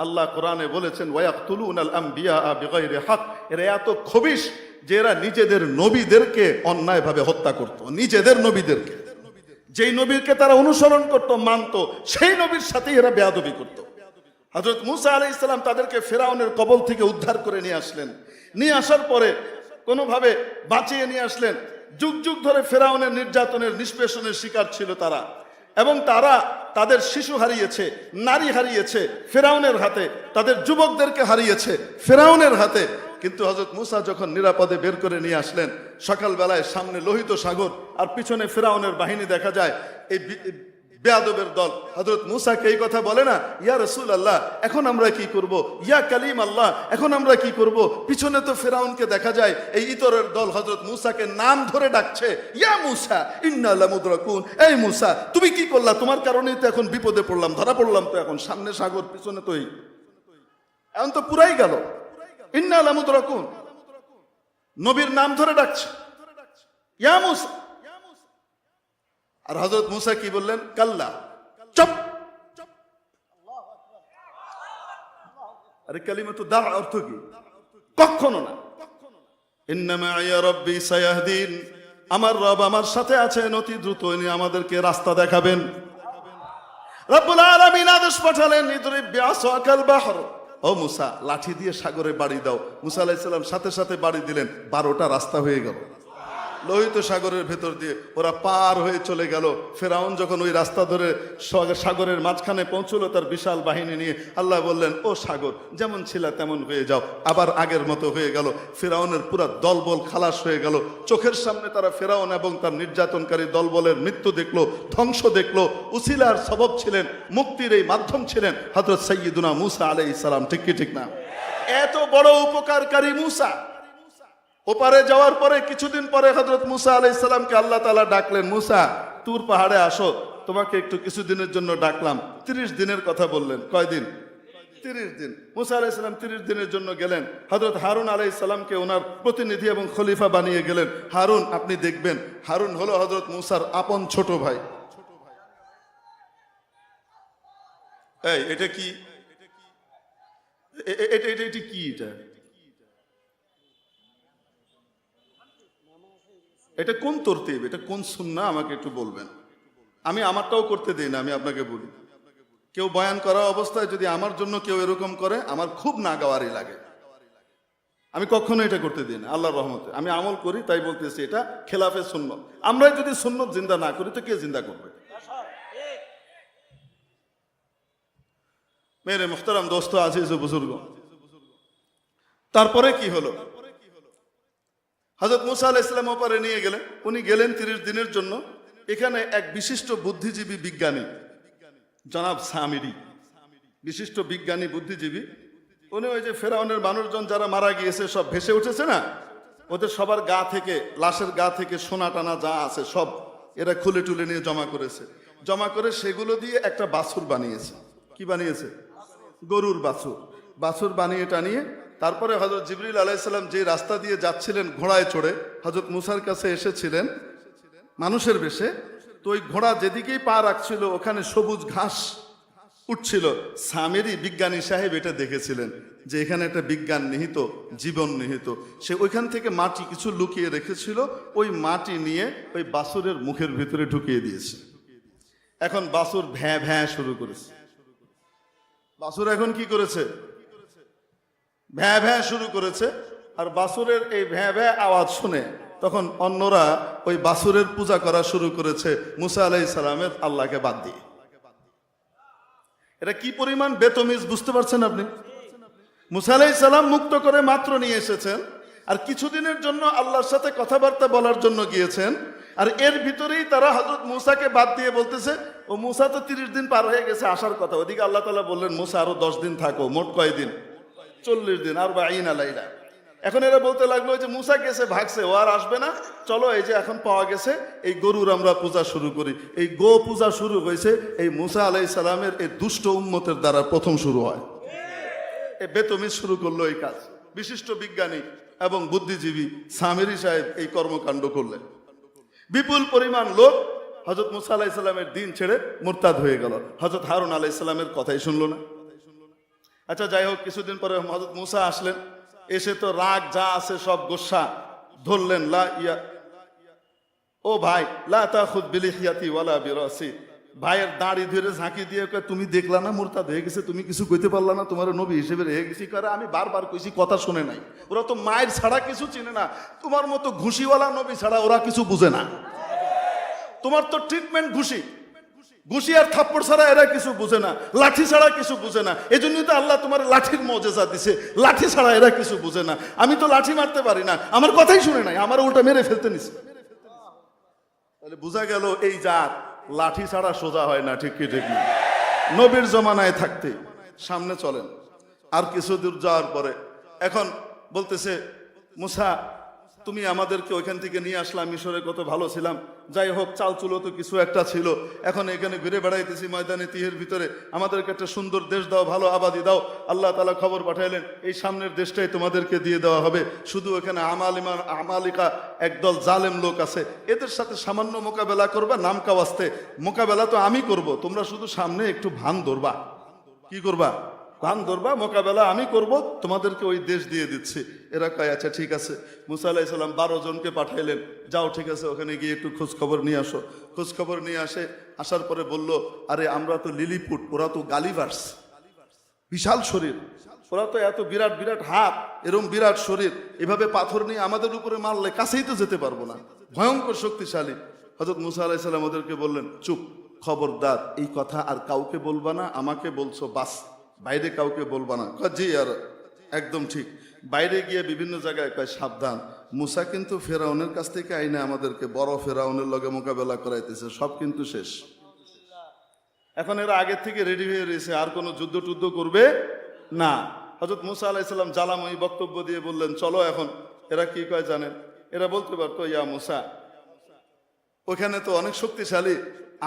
আল্লাহ কোরআনে বলেছেন ওয়ায়াকতুলুনাল আমবিয়া বিগাইরি হক, এরা এত খবিশ যে এরা নিজেদের নবীদেরকে অন্যায়ভাবে হত্যা করত, নিজেদের নবীদেরকে। যেই নবীকে তারা অনুসরণ করত, মানত, সেই নবীর সাথে এরা বেয়াদবি করত। হযরত মুসা আলাইহিস সালাম তাদেরকে ফেরাউনের কবল থেকে উদ্ধার করে নিয়ে আসলেন। নিয়ে আসার পরে কোনোভাবে বাঁচিয়ে নিয়ে আসলেন। যুগ যুগ ধরে ফেরাউনের নির্যাতনের, নিষ্পেষণের শিকার ছিল তারা, এবং তারা তাদের শিশু হারিয়েছে, নারী হারিয়েছে ফেরাউনের হাতে, তাদের যুবকদেরকে হারিয়েছে ফেরাউনের হাতে। কিন্তু হযরত মুসা যখন নিরাপদে বের করে নিয়ে আসলেন, সকালবেলায় সামনে লোহিত সাগর আর পিছনে ফেরাউনের বাহিনী দেখা যায়। এই বেয়াদবের দল হযরত মুসাকে এই কথা বলে না, ইয়া রাসূলুল্লাহ এখন আমরা কি করব, ইয়া কালিম আল্লাহ এখন আমরা কি করব। পিছনে তো ফেরাউনকে দেখা যায়। এই ইতরের দল হযরত মুসাকে নাম ধরে ডাকছে, ইয়া মুসা ইন্না লামুদরাকুন, এই মুসা তুমি কি করলা, তোমার কারণেই তো এখন বিপদে পড়লাম, ধরা পড়লাম তো এখন, সামনে সাগর পিছনে তো এখন তো পুরাই গেল। ইন্না লামুদরাকুন, নবীর নাম ধরে ডাকছে, ইয়া মুসা। আর হযরত মুসা কি বললেন, কাল্লা, চুপ। আরে কালিমাতু দা অর্থ কি? কখনো না। ইন্নামা ইয়া রাব্বি সায়াহদিন, আমার রব আমার সাথে আছেন, অতি দ্রুত উনি আমাদেরকে রাস্তা দেখাবেন। রব্বুল আলামিন আদেশ পাঠালেন, ইদরিব বিআসাকাল বাহর, ও মুসা লাঠি দিয়ে সাগরে বাড়ি দাও। মুসা আলাইহিস সালাম সাথে সাথে বাড়ি দিলেন, 12টা রাস্তা হয়ে গেল। লোহিত সাগরের ভেতর দিয়ে ওরা পার হয়ে চলে গেল। ফেরাউন যখন ওই রাস্তা ধরে সাগরের মাঝখানে পৌঁছলো তার বিশাল বাহিনী নিয়ে, আল্লাহ বললেন, ও সাগর যেমন ছিল তেমন হয়ে যাও। আবার আগের মতো হয়ে গেল। ফেরাউনের পুরা দলবল খালাস হয়ে গেল। চোখের সামনে তারা ফেরাউন এবং তার নির্যাতনকারী দলবলের মৃত্যু দেখলো, ধ্বংস দেখলো। উসিলার সবব ছিলেন, মুক্তির এই মাধ্যম ছিলেন হযরত সাইয়্যিদুনা মুসা আলাইহিস সালাম। ঠিক কি ঠিক না? এত বড় উপকারকারী মুসা। ওপারে যাওয়ার পরে কিছুদিন পরে হযরত মুসা আলাইহিস সালামকে আল্লাহ তাআলা ডাকলেন, মুসা তুর পাহাড়ে আসো, তোমাকে একটু কিছুদিনের জন্য ডাকলাম। 30 দিনের কথা বললেন। কয়দিন? 30 দিন। মুসা আলাইহিস সালাম 30 দিনের জন্য গেলেন। হযরত হারুন আলাইহিস সালামকে ওনার প্রতিনিধি এবং খলিফা বানিয়ে গেলেন। হারুন আপনি দেখবেন, হারুন হলো হযরত মুসার আপন ছোট ভাই। এই এটা কি? এটা কি? এটা কোন তরতিব, এটা কোন সুন্নাহ আমাকে একটু বলবেন। আমি আমারটাও করতে দেই না, আমি আপনাকে বলি। কেউ বয়ান করা অবস্থায় যদি আমার জন্য কেউ এরকম করে, আমার খুব নাগাওয়ারি লাগে। আমি কখনো এটা করতে দিই না, আল্লাহর রহমতে আমি আমল করি, তাই বলতেছি এটা খেলাফে সুন্নত। আমরাই যদি সুন্নত জিন্দা না করি তো কে জিন্দা করবে? মেরে মুহতারাম দোস্ত, আজিজ ও বুজুর্গ, তারপরে কি হলো? হযরত মুসা আলাইহিস সালাম ওপারে নিয়ে গেলেন। উনি গেলেন 30 দিনের জন্য। এখানে এক বিশিষ্ট বুদ্ধিজীবী বিজ্ঞানী জনাব সামিরি, বিশিষ্ট বিজ্ঞানী বুদ্ধিজীবী, উনি ওই যে ফেরাউনের মানুষজন যারা মারা গিয়েছে সব ভেসে উঠেছে না, ওদের সবার গা থেকে, লাশের গা থেকে সোনা টানা যা আছে সব এরা খুলে টুলে নিয়ে জমা করেছে। জমা করে সেগুলো দিয়ে একটা বাছুর বানিয়েছে। কি বানিয়েছে? গরুর বাছুর। বাছুর বানিয়ে টানিয়ে তারপরে হযরত জিবরিল আলাইহিস সালাম যে রাস্তা দিয়ে যাচ্ছিলেন ঘোড়ায় চড়ে, হযরত মুসার কাছে এসেছিলেন মানুষের বেশে। তো ওই ঘোড়া যেদিকেই পা রাখছিল ওখানে সবুজ ঘাস উঠছিল। সামেরি বিজ্ঞানী সাহেব এটা দেখেছিলেন যে এখানে একটা বিজ্ঞান নিহিত, জীবন নিহিত। সে ওইখান থেকে মাটি কিছু লুকিয়ে রেখেছিল, ওই মাটি নিয়ে ওই বাছুরের মুখের ভিতরে ঢুকিয়ে দিয়েছে। এখন বাছুর ভ্যাঁ ভ্যাঁ শুরু করেছে। বাছুর এখন কি করেছে? ভ্যাঁ ভ্যাঁ শুরু করেছে। আর বাছুরের এই ভ্যাঁ ভ্যাঁ আওয়াজ শুনে তখন অন্যরা ওই বাছুরের পূজা করা শুরু করেছে মুসা আলাইহিস সালামের আল্লাহকে বাদ দিয়ে। এটা কি পরিমাণ বেতমিজ বুঝতে পারছেন আপনি? মুসা আলাইহিস সালাম মুক্ত করে মাত্র নিয়ে এসেছেন, আর কিছুদিনের জন্য আল্লাহর সাথে কথাবার্তা বলার জন্য গিয়েছেন। আর এর ভিতরেই তারা হযরত মুসাকে বাদ দিয়ে বলতেছে, ও মুসা তো 30 দিন পার হয়ে গেছে, আসার কথা। ওদিকে আল্লাহ তাআলা বললেন, মুসা আরো 10 দিন থাকো। মোট কয় দিন? 40 দিন। আর 40 লাইলা। এখন এরা বলতে লাগলো যে মুসা গেছে, ভাগছে, ও আর আসবে না, চলো এই যে এখন পাওয়া গেছে এই গরুর আমরা পূজা শুরু করি। এই গো পূজা শুরু হয়েছে এই মুসা আলাইহিস সালামের এই দুষ্ট উম্মতের দ্বারা প্রথম শুরু হয়। এই বেতমিজ শুরু করলো এই কাজ। বিশিষ্ট বিজ্ঞানী এবং বুদ্ধিজীবী সামেরি সাহেব এই কর্মকাণ্ড করলেন। বিপুল পরিমাণ লোক হযরত মুসা আলাইহিস সালামের দিন ছেড়ে মুরতাদ হয়ে গেল। হযরত হারুন আলাইহিস সালামের কথাই শুনলো না। আচ্ছা যাই হোক, কিছুদিন পরে হযরত মুসা আসলেন, এসে তো রাগ যা আছে সব গোসা ধরলেন। ও ভাই, লা তাখুদ বিলিহিয়াতি ওয়ালা বিরাসি, ভাইয়ের দাড়ি ধরে ঝাঁকি দিয়ে কয়, তুমি দেখলা না মুরতাদ হয়ে গেছে, তুমি কিছু কইতে পারলা না, তোমার নবী হিসেবে রেখে গেছি। করে আমি বারবার কইছি, কথা শুনে নাই। ওরা তো মায়ের ছাড়া কিছু চিনে না, তোমার মতো ঘুষিওয়ালা নবী ছাড়া ওরা কিছু বুঝে না। তোমার তো ট্রিটমেন্ট ঘুষি, ঘুষি আর থাপ্পড় ছাড়া এরা কিছু বুঝে না, লাঠি ছাড়া কিছু বুঝে না। এই জন্যই তো আল্লাহ তোমার লাঠির মজেজা দিছে, লাঠি ছাড়া এরা কিছু বুঝে না। আমি তো লাঠি মারতে পারি না, আমার কথাই শুনে নাই, আমার উল্টা মেরে ফেলতে নিছে। তাহলে বোঝা গেল এই জাত লাঠি ছাড়া সোজা হয় না, ঠিক কি ঠিক না? নবীর জমানায় থাকতে সামনে চলেন। আর কিছু দূর যাওয়ার পরে এখন বলতেছে, মুসা তুমি আমাদেরকে ওইখান থেকে নিয়ে আসলাম, মিশরে কত ভালো ছিলাম, যাই হোক চাল চুলো তো কিছু একটা ছিল, এখন এখানে ঘুরে বেড়াইতেছি ময়দানে তিহের ভিতরে, আমাদেরকে একটা সুন্দর দেশ দাও, ভালো আবাদি দাও। আল্লাহ তাআলা খবর পাঠাইলেন, এই সামনের দেশটাই তোমাদেরকে দিয়ে দেওয়া হবে, শুধু এখানে আমালিকা একদল জালেম লোক আছে, এদের সাথে সামান্য মোকাবেলা করবা, নামকা ওয়াস্তে মোকাবেলা তো আমি করব, তোমরা শুধু সামনে একটু ভান ধরবা। কি করবা? ভান ধরবা, মোকাবেলা আমি করব, তোমাদেরকে ওই দেশ দিয়ে দিচ্ছি। এরা কয় আচ্ছা ঠিক আছে। মুসা আলাইহিস সালাম 12 জনকে পাঠাইলেন, যাও ঠিক আছে ওখানে গিয়ে একটু খোঁজ খবর নিয়ে আসো। খোঁজ খবর নিয়ে আসার পরে বলল, আরে আমরা তো লিলিপুট, ওরা তো গালিভার্স, বিশাল শরীর, ওরা তো এত বিরাট বিরাট হাত, এরম বিরাট শরীর, এভাবে পাথর নিয়ে আমাদের উপরে মারলে কাছেই তো যেতে পারবো না, ভয়ঙ্কর শক্তিশালী। হযরত মুসা আলাইহিস সালাম ওদেরকে বললেন, চুপ, খবরদার এই কথা আর কাউকে বলবা না, আমাকে বলছো বাস, বাইরে কাউকে বলবা না। জি আর একদম ঠিক। বাইরে গিয়ে বিভিন্ন জায়গায় কয়, সাবধান, মুসা কিন্তু ফেরাউনের কাছ থেকে আইনে আমাদেরকে বড় ফেরাউনের লগে মোকাবেলা করাইতেছে, সব কিন্তু শেষ। এখন এরা আগের থেকে রেডি হয়ে রয়েছে, আর কোনো যুদ্ধ টুদ্ধ করবে না। হযরত মুসা আলাইহিস সালাম জ্বালাময়ী বক্তব্য দিয়ে বললেন, চলো এখন। এরা কি কয় জানেন? এরা বলতে পারতো, ইয়া মুসা, ওখানে তো অনেক শক্তিশালী,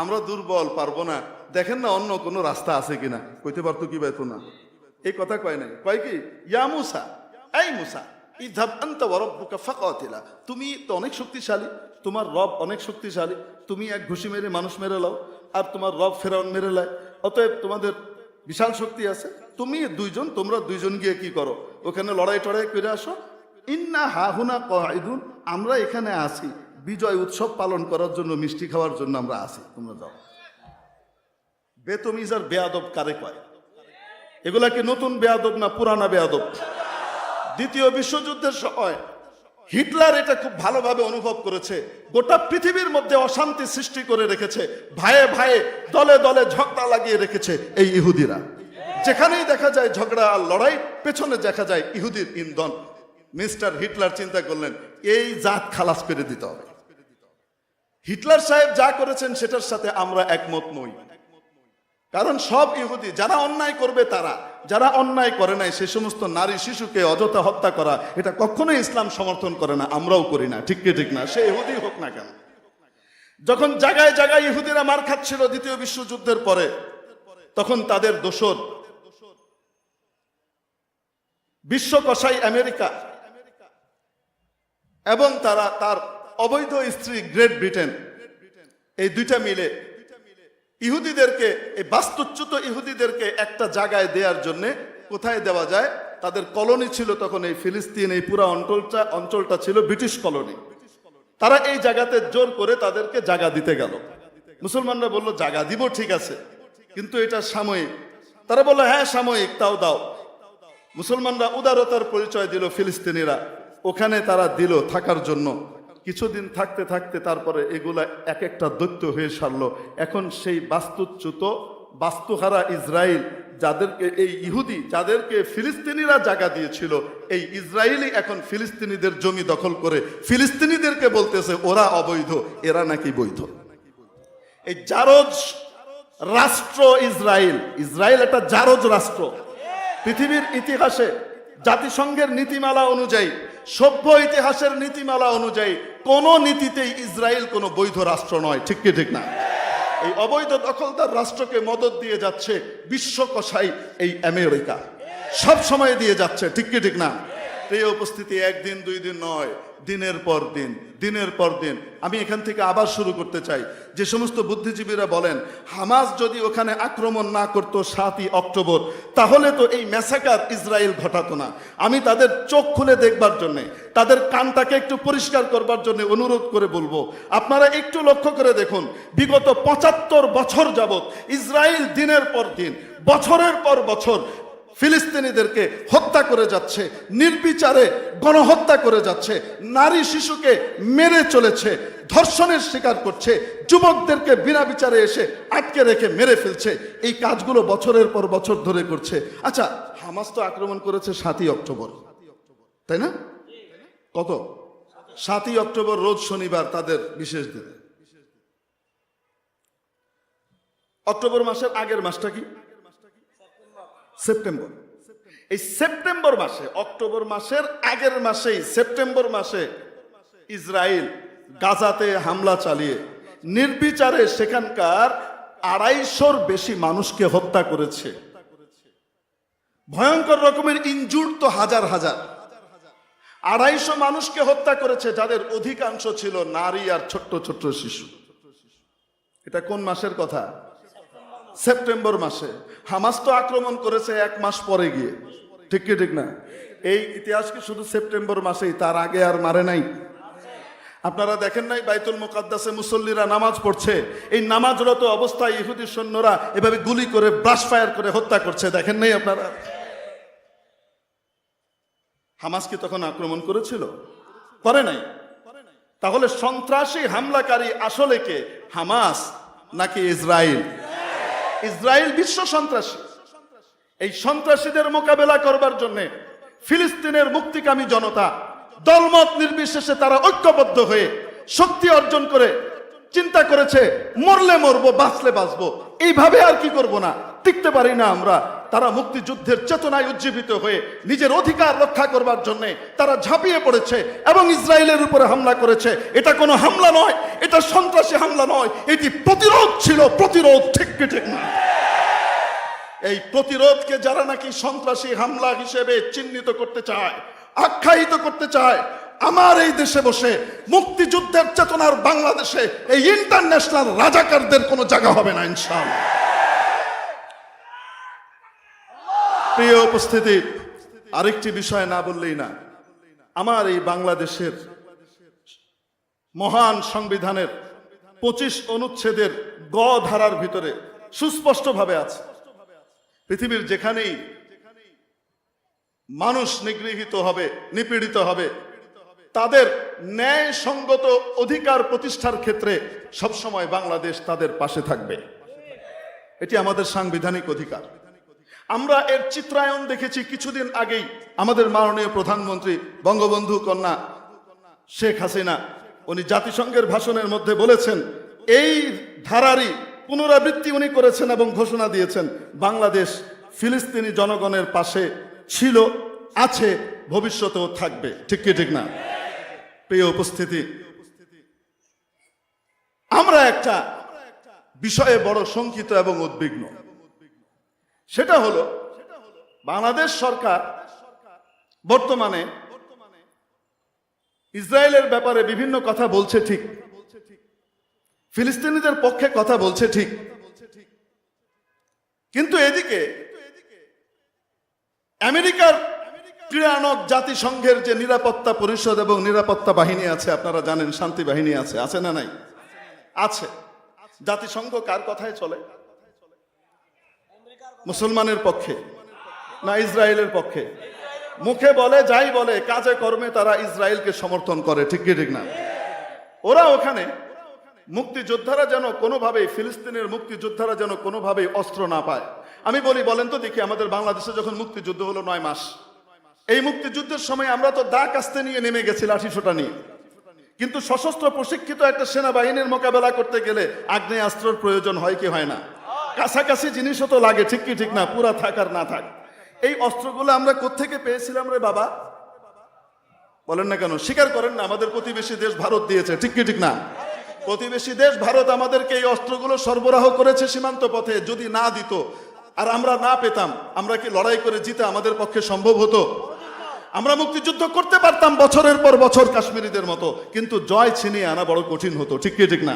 আমরা দুর্বল, পারবো না, দেখেন না অন্য কোনো রাস্তা আছে কিনা। কইতে পারতো কি পাইতো না? এই কথা কয় নাই, কয় কি, ইয়া মুসা, এই মুসা, ইযহাব আনতা ওয়া রাব্বুকা ফাকাতিলা, তুমি তো অনেক শক্তিশালী, তোমার রব অনেক শক্তিশালী, তুমি এক ঘুষি মেরে মানুষ মেরে লাও, আর তোমার রব ফেরাউন মেরে লায়, অতএব তোমাদের বিশাল শক্তি আছে, তুমি দুইজন, তোমরা দুইজন গিয়ে কি করো, ওখানে লড়াই টড়াই করে আসো। ইন্না হাহুনা কাঈদুন, আমরা এখানে আছি বিজয় উৎসব পালন করার জন্য, মিষ্টি খাওয়ার জন্য আমরা আছি, তোমরা যাও। বেতমিজ আর বেয়াদব কারে কয়? এগুলা কি নতুন বেয়াদব না পুরানা বেয়াদব? দ্বিতীয় বিশ্বযুদ্ধের সময় হিটলার এটা খুব ভালোভাবে অনুভব করেছে, গোটা পৃথিবীর মধ্যে অশান্তি সৃষ্টি করে রেখেছে, ভাইয়ে ভাইয়ে দলে দলে ঝগড়া লাগিয়ে রেখেছে এই ইহুদিরা। যেখানেই দেখা যায় ঝগড়া আর লড়াই, পেছনে দেখা যায় ইহুদির ইন্ধন। মিস্টার হিটলার চিন্তা করলেন, এই জাত খালাস করে দিতে হবে। হিটলার সাহেব যা করেছেন সেটার সাথে আমরা একমত নই, কারণ সব ইহুদি যারা অন্যায় করবে তারা, যারা অন্যায় করে নাই সে সমস্ত নারী শিশুকে অযথা হত্যা করা, এটা কখনোই ইসলাম সমর্থন করে না, আমরাও করি না, ঠিক কি ঠিক না? সে ইহুদি হোক না কেন। যখন জায়গায় জায়গায় ইহুদিরা মার খাচ্ছিল দ্বিতীয় বিশ্বযুদ্ধের পরে, তখন তাদের দোসর বিশ্বকষাই আমেরিকা এবং তার অবৈধ স্ত্রী গ্রেট ব্রিটেন, এই দুইটা মিলে ইহুদিদেরকে, এই বাস্তুচ্যুত ইহুদিদেরকে একটা জায়গায় দেওয়ার জন্য, কোথায় দেওয়া যায়, তাদের কলোনি ছিল তখন এই ফিলিস্তিন, এই পুরা অঞ্চলটা ছিল ব্রিটিশ কলোনি। তারা এই জায়গাতে জোর করে তাদেরকে জায়গা দিতে গেল। মুসলমানরা বলল, জায়গা দিব ঠিক আছে, কিন্তু এটা সাময়িক। তারা বলল, হ্যাঁ সাময়িক, তাও দাও। মুসলমানরা উদারতার পরিচয় দিল, ফিলিস্তিনিরা ওখানে তারা দিল থাকার জন্য। কিছুদিন থাকতে থাকতে তারপরে এগুলা এক একটা দৈত্য হয়ে সারলো। এখন সেই বাস্তুচ্যুত, বাস্তুহারা ইসরায়েল, যাদেরকে এই ইহুদি, যাদেরকে ফিলিস্তিনিরা জায়গা দিয়েছিল, এই ইসরায়েলি এখন ফিলিস্তিনিদের জমি দখল করে ফিলিস্তিনিদেরকে বলতেছে ওরা অবৈধ, এরা নাকি বৈধ। এই জারজ রাষ্ট্র ইসরায়েল, ইসরায়েল একটা জারজ রাষ্ট্র। পৃথিবীর ইতিহাসে জাতিসংঘের নীতিমালা অনুযায়ী, সভ্য ইতিহাসের নীতিমালা অনুযায়ী কোন নীতিতেই ইসরায়েল কোনো বৈধ রাষ্ট্র নয়, ঠিক কি ঠিক না? এই অবৈধ দখলদার রাষ্ট্রকে মদদ দিয়ে যাচ্ছে বিশ্বকষাই এই আমেরিকা, সব সময় দিয়ে যাচ্ছে, ঠিক কি ঠিক না? প্রিয় উপস্থিতি, একদিন দুই দিন নয়, দিনের পর দিন, দিনের পর দিন। আমি এখান থেকে আবার শুরু করতে চাই। যে সমস্ত বুদ্ধিজীবীরা বলেন হামাস যদি ওখানে আক্রমণ না করতো 7ই অক্টোবর, তাহলে তো এই ম্যাসাকার ইসরায়েল ঘটাতো না। আমি তাদের চোখ খুলে দেখবার জন্যে, তাদের কানটাকে একটু পরিষ্কার করবার জন্য অনুরোধ করে বলবো, আপনারা একটু লক্ষ্য করে দেখুন, বিগত 75 বছর যাবৎ ইসরায়েল দিনের পর দিন, বছরের পর বছর ফিলিস্তিনিদেরকে হত্যা করে যাচ্ছে, নির্বিচারে গণহত্যা করে যাচ্ছে, নারী শিশুকে মেরে চলেছে, ধর্ষণের শিকার করছে, যুবকদেরকে বিনা বিচারে এসে আটকে রেখে মেরে ফেলছে। এই কাজগুলো বছরের পর বছর ধরে করছে। আচ্ছা, হামাস তো আক্রমণ করেছে 7ই অক্টোবর, তাই না? কত? 7ই অক্টোবর রোজ শনিবার, তাদের বিশেষ দিন। অক্টোবর মাসের আগের মাসটা কি? সেপ্টেম্বর। এই সেপ্টেম্বর মাসে, অক্টোবর মাসের আগের মাসেই সেপ্টেম্বর মাসে ইসরায়েল গাজাতে হামলা চালিয়ে নির্বিচারে সেখানকার 250-র বেশি মানুষকে হত্যা করেছে। ভয়ঙ্কর রকমের ইনজুর্ড তো হাজার হাজার। 250 মানুষকে হত্যা করেছে, যাদের অধিকাংশ ছিল নারী আর ছোট্ট ছোট্ট শিশু। এটা কোন মাসের কথা? সেপ্টেম্বর মাসে। হামাস তো আক্রমণ করেছে 1 মাস পরে গিয়ে, ঠিক কি ঠিক না? এই ইতিহাস কি শুধু সেপ্টেম্বর মাসেই, তার আগে আর মারে নাই? আপনারা দেখেন নাই বাইতুল মুকাদ্দাসে মুসল্লিরা নামাজ পড়ছে, এই নামাজরত অবস্থায় ইহুদি সৈন্যরা এভাবে গুলি করে ব্রাশ ফায়ার করে হত্যা করছে, দেখেন নাই আপনারা? হামাস কি তখন আক্রমণ করেছিল? করে নাই। তাহলে সন্ত্রাসী হামলাকারী আসলে কে, হামাস নাকি ইসরায়েল? ইসরায়েল বিশ্ব সন্ত্রাসী। এই সন্ত্রাসীদের মোকাবেলা করবার জন্য ফিলিস্তিনের মুক্তিকামী জনতা দলমত নির্বিশেষে তারা ঐক্যবদ্ধ হয়ে শক্তি অর্জন করে চিন্তা করেছে, মরলে মরবো, বাঁচলে বাঁচবো, এইভাবে আর কি করব না, টিকতে পারি না আমরা। তারা মুক্তিযুদ্ধের চেতনায় উজ্জীবিত হয়ে নিজের অধিকার রক্ষা করবার জন্য তারা ঝাঁপিয়ে পড়েছে এবং ইসরায়েলের উপরে হামলা করেছে। এটা কোনো হামলা নয়, এটা সন্ত্রাসী হামলা নয়, এটি প্রতিরোধ ছিল, প্রতিরোধ, ঠিক কি ঠিক না? এই প্রতিরোধকে যারা নাকি সন্ত্রাসী হামলা হিসেবে চিহ্নিত করতে চায়, আখ্যায়িত করতে চায়, আমার এই দেশে বসে মুক্তিযুদ্ধের চেতনার বাংলাদেশে এই ইন্টারন্যাশনাল রাজাকারদের কোনো জায়গা হবে না ইনশাআল্লাহ। প্রিয় উপস্থিতি, আরেকটি বিষয় না বললেই না। আমার এই বাংলাদেশের মহান সংবিধানের 25 অনুচ্ছেদের গ ধারার ভিতরে সুস্পষ্টভাবে আছে, পৃথিবীর যেখানেই মানুষ নিগৃহীত হবে, নিপীড়িত হবে, তাদের ন্যায়সঙ্গত অধিকার প্রতিষ্ঠার ক্ষেত্রে সবসময় বাংলাদেশ তাদের পাশে থাকবে। এটি আমাদের সাংবিধানিক অধিকার। আমরা এর চিত্রায়ন দেখেছি কিছুদিন আগেই। আমাদের মাননীয় প্রধানমন্ত্রী বঙ্গবন্ধু কন্যা শেখ হাসিনা, উনি জাতিসংঘের ভাষণের মধ্যে বলেছেন, এই ধারারই পুনরাবৃত্তি উনি করেছেন এবং ঘোষণা দিয়েছেন, বাংলাদেশ ফিলিস্তিনি জনগণের পাশে ছিল, আছে, ভবিষ্যতেও থাকবে, ঠিক কি ঠিক না? প্রিয় উপস্থিতি, আমরা একটা বিষয়ে বড় শঙ্কিত এবং উদ্বিগ্ন। সেটা হলো বাংলাদেশ সরকার বর্তমানে ইসরায়েলের ব্যাপারে বিভিন্ন কথা বলছে ঠিক, ফিলিস্তিনিদের পক্ষে কথা বলছে ঠিক, কিন্তু এদিকে আমেরিকার ক্রীড়ানক জাতিসংঘের যে নিরাপত্তা পরিষদ এবং নিরাপত্তা বাহিনী আছে, আপনারা জানেন, শান্তি বাহিনী আছে, আছে না নাই? আছে। জাতিসংঘ কার কথায় চলে? মুসলমানের পক্ষে না ইসরায়েলের পক্ষে? মুখে বলে যাই বলে, কাজে কর্মে তারা ইসরায়েলকে সমর্থন করে, ঠিক কি ঠিক না? ওরা ওখানে মুক্তিযোদ্ধারা যেন কোনোভাবেই, ফিলিস্তিনের মুক্তিযোদ্ধারা যেন কোনোভাবেই অস্ত্র না পায়। আমি বলি, বলেন তো দেখি, আমাদের বাংলাদেশে যখন মুক্তিযুদ্ধ হলো 9 মাস, এই মুক্তিযুদ্ধের সময় আমরা তো দা কাস্তে নিয়ে নেমে গেছি, লাঠিসোঁটা নিয়ে, কিন্তু সশস্ত্র প্রশিক্ষিত একটা সেনাবাহিনীর মোকাবেলা করতে গেলে আগ্নেয়াস্ত্রের প্রয়োজন হয় কি হয় না? কাছাকাছি জিনিসও তো লাগে, ঠিক কি ঠিক না? পুরা থাক আর না থাক। এই অস্ত্রগুলো আমরা কোত্থেকে পেয়েছিলাম রে বাবা? বলেন না কেন? স্বীকার করেন না? আমাদের প্রতিবেশী দেশ ভারত দিয়েছে, ঠিক কি ঠিক না? প্রতিবেশী দেশ ভারত আমাদেরকে এই অস্ত্রগুলো সরবরাহ করেছে সীমান্ত পথে। যদি না দিত আর আমরা না পেতাম, আমরা কি লড়াই করে জিতে আমাদের পক্ষে সম্ভব হতো? আমরা মুক্তিযুদ্ধ করতে পারতাম বছরের পর বছর কাশ্মীরিদের মতো, কিন্তু জয় ছিনিয়ে আনা বড় কঠিন হতো, ঠিক কি ঠিক না?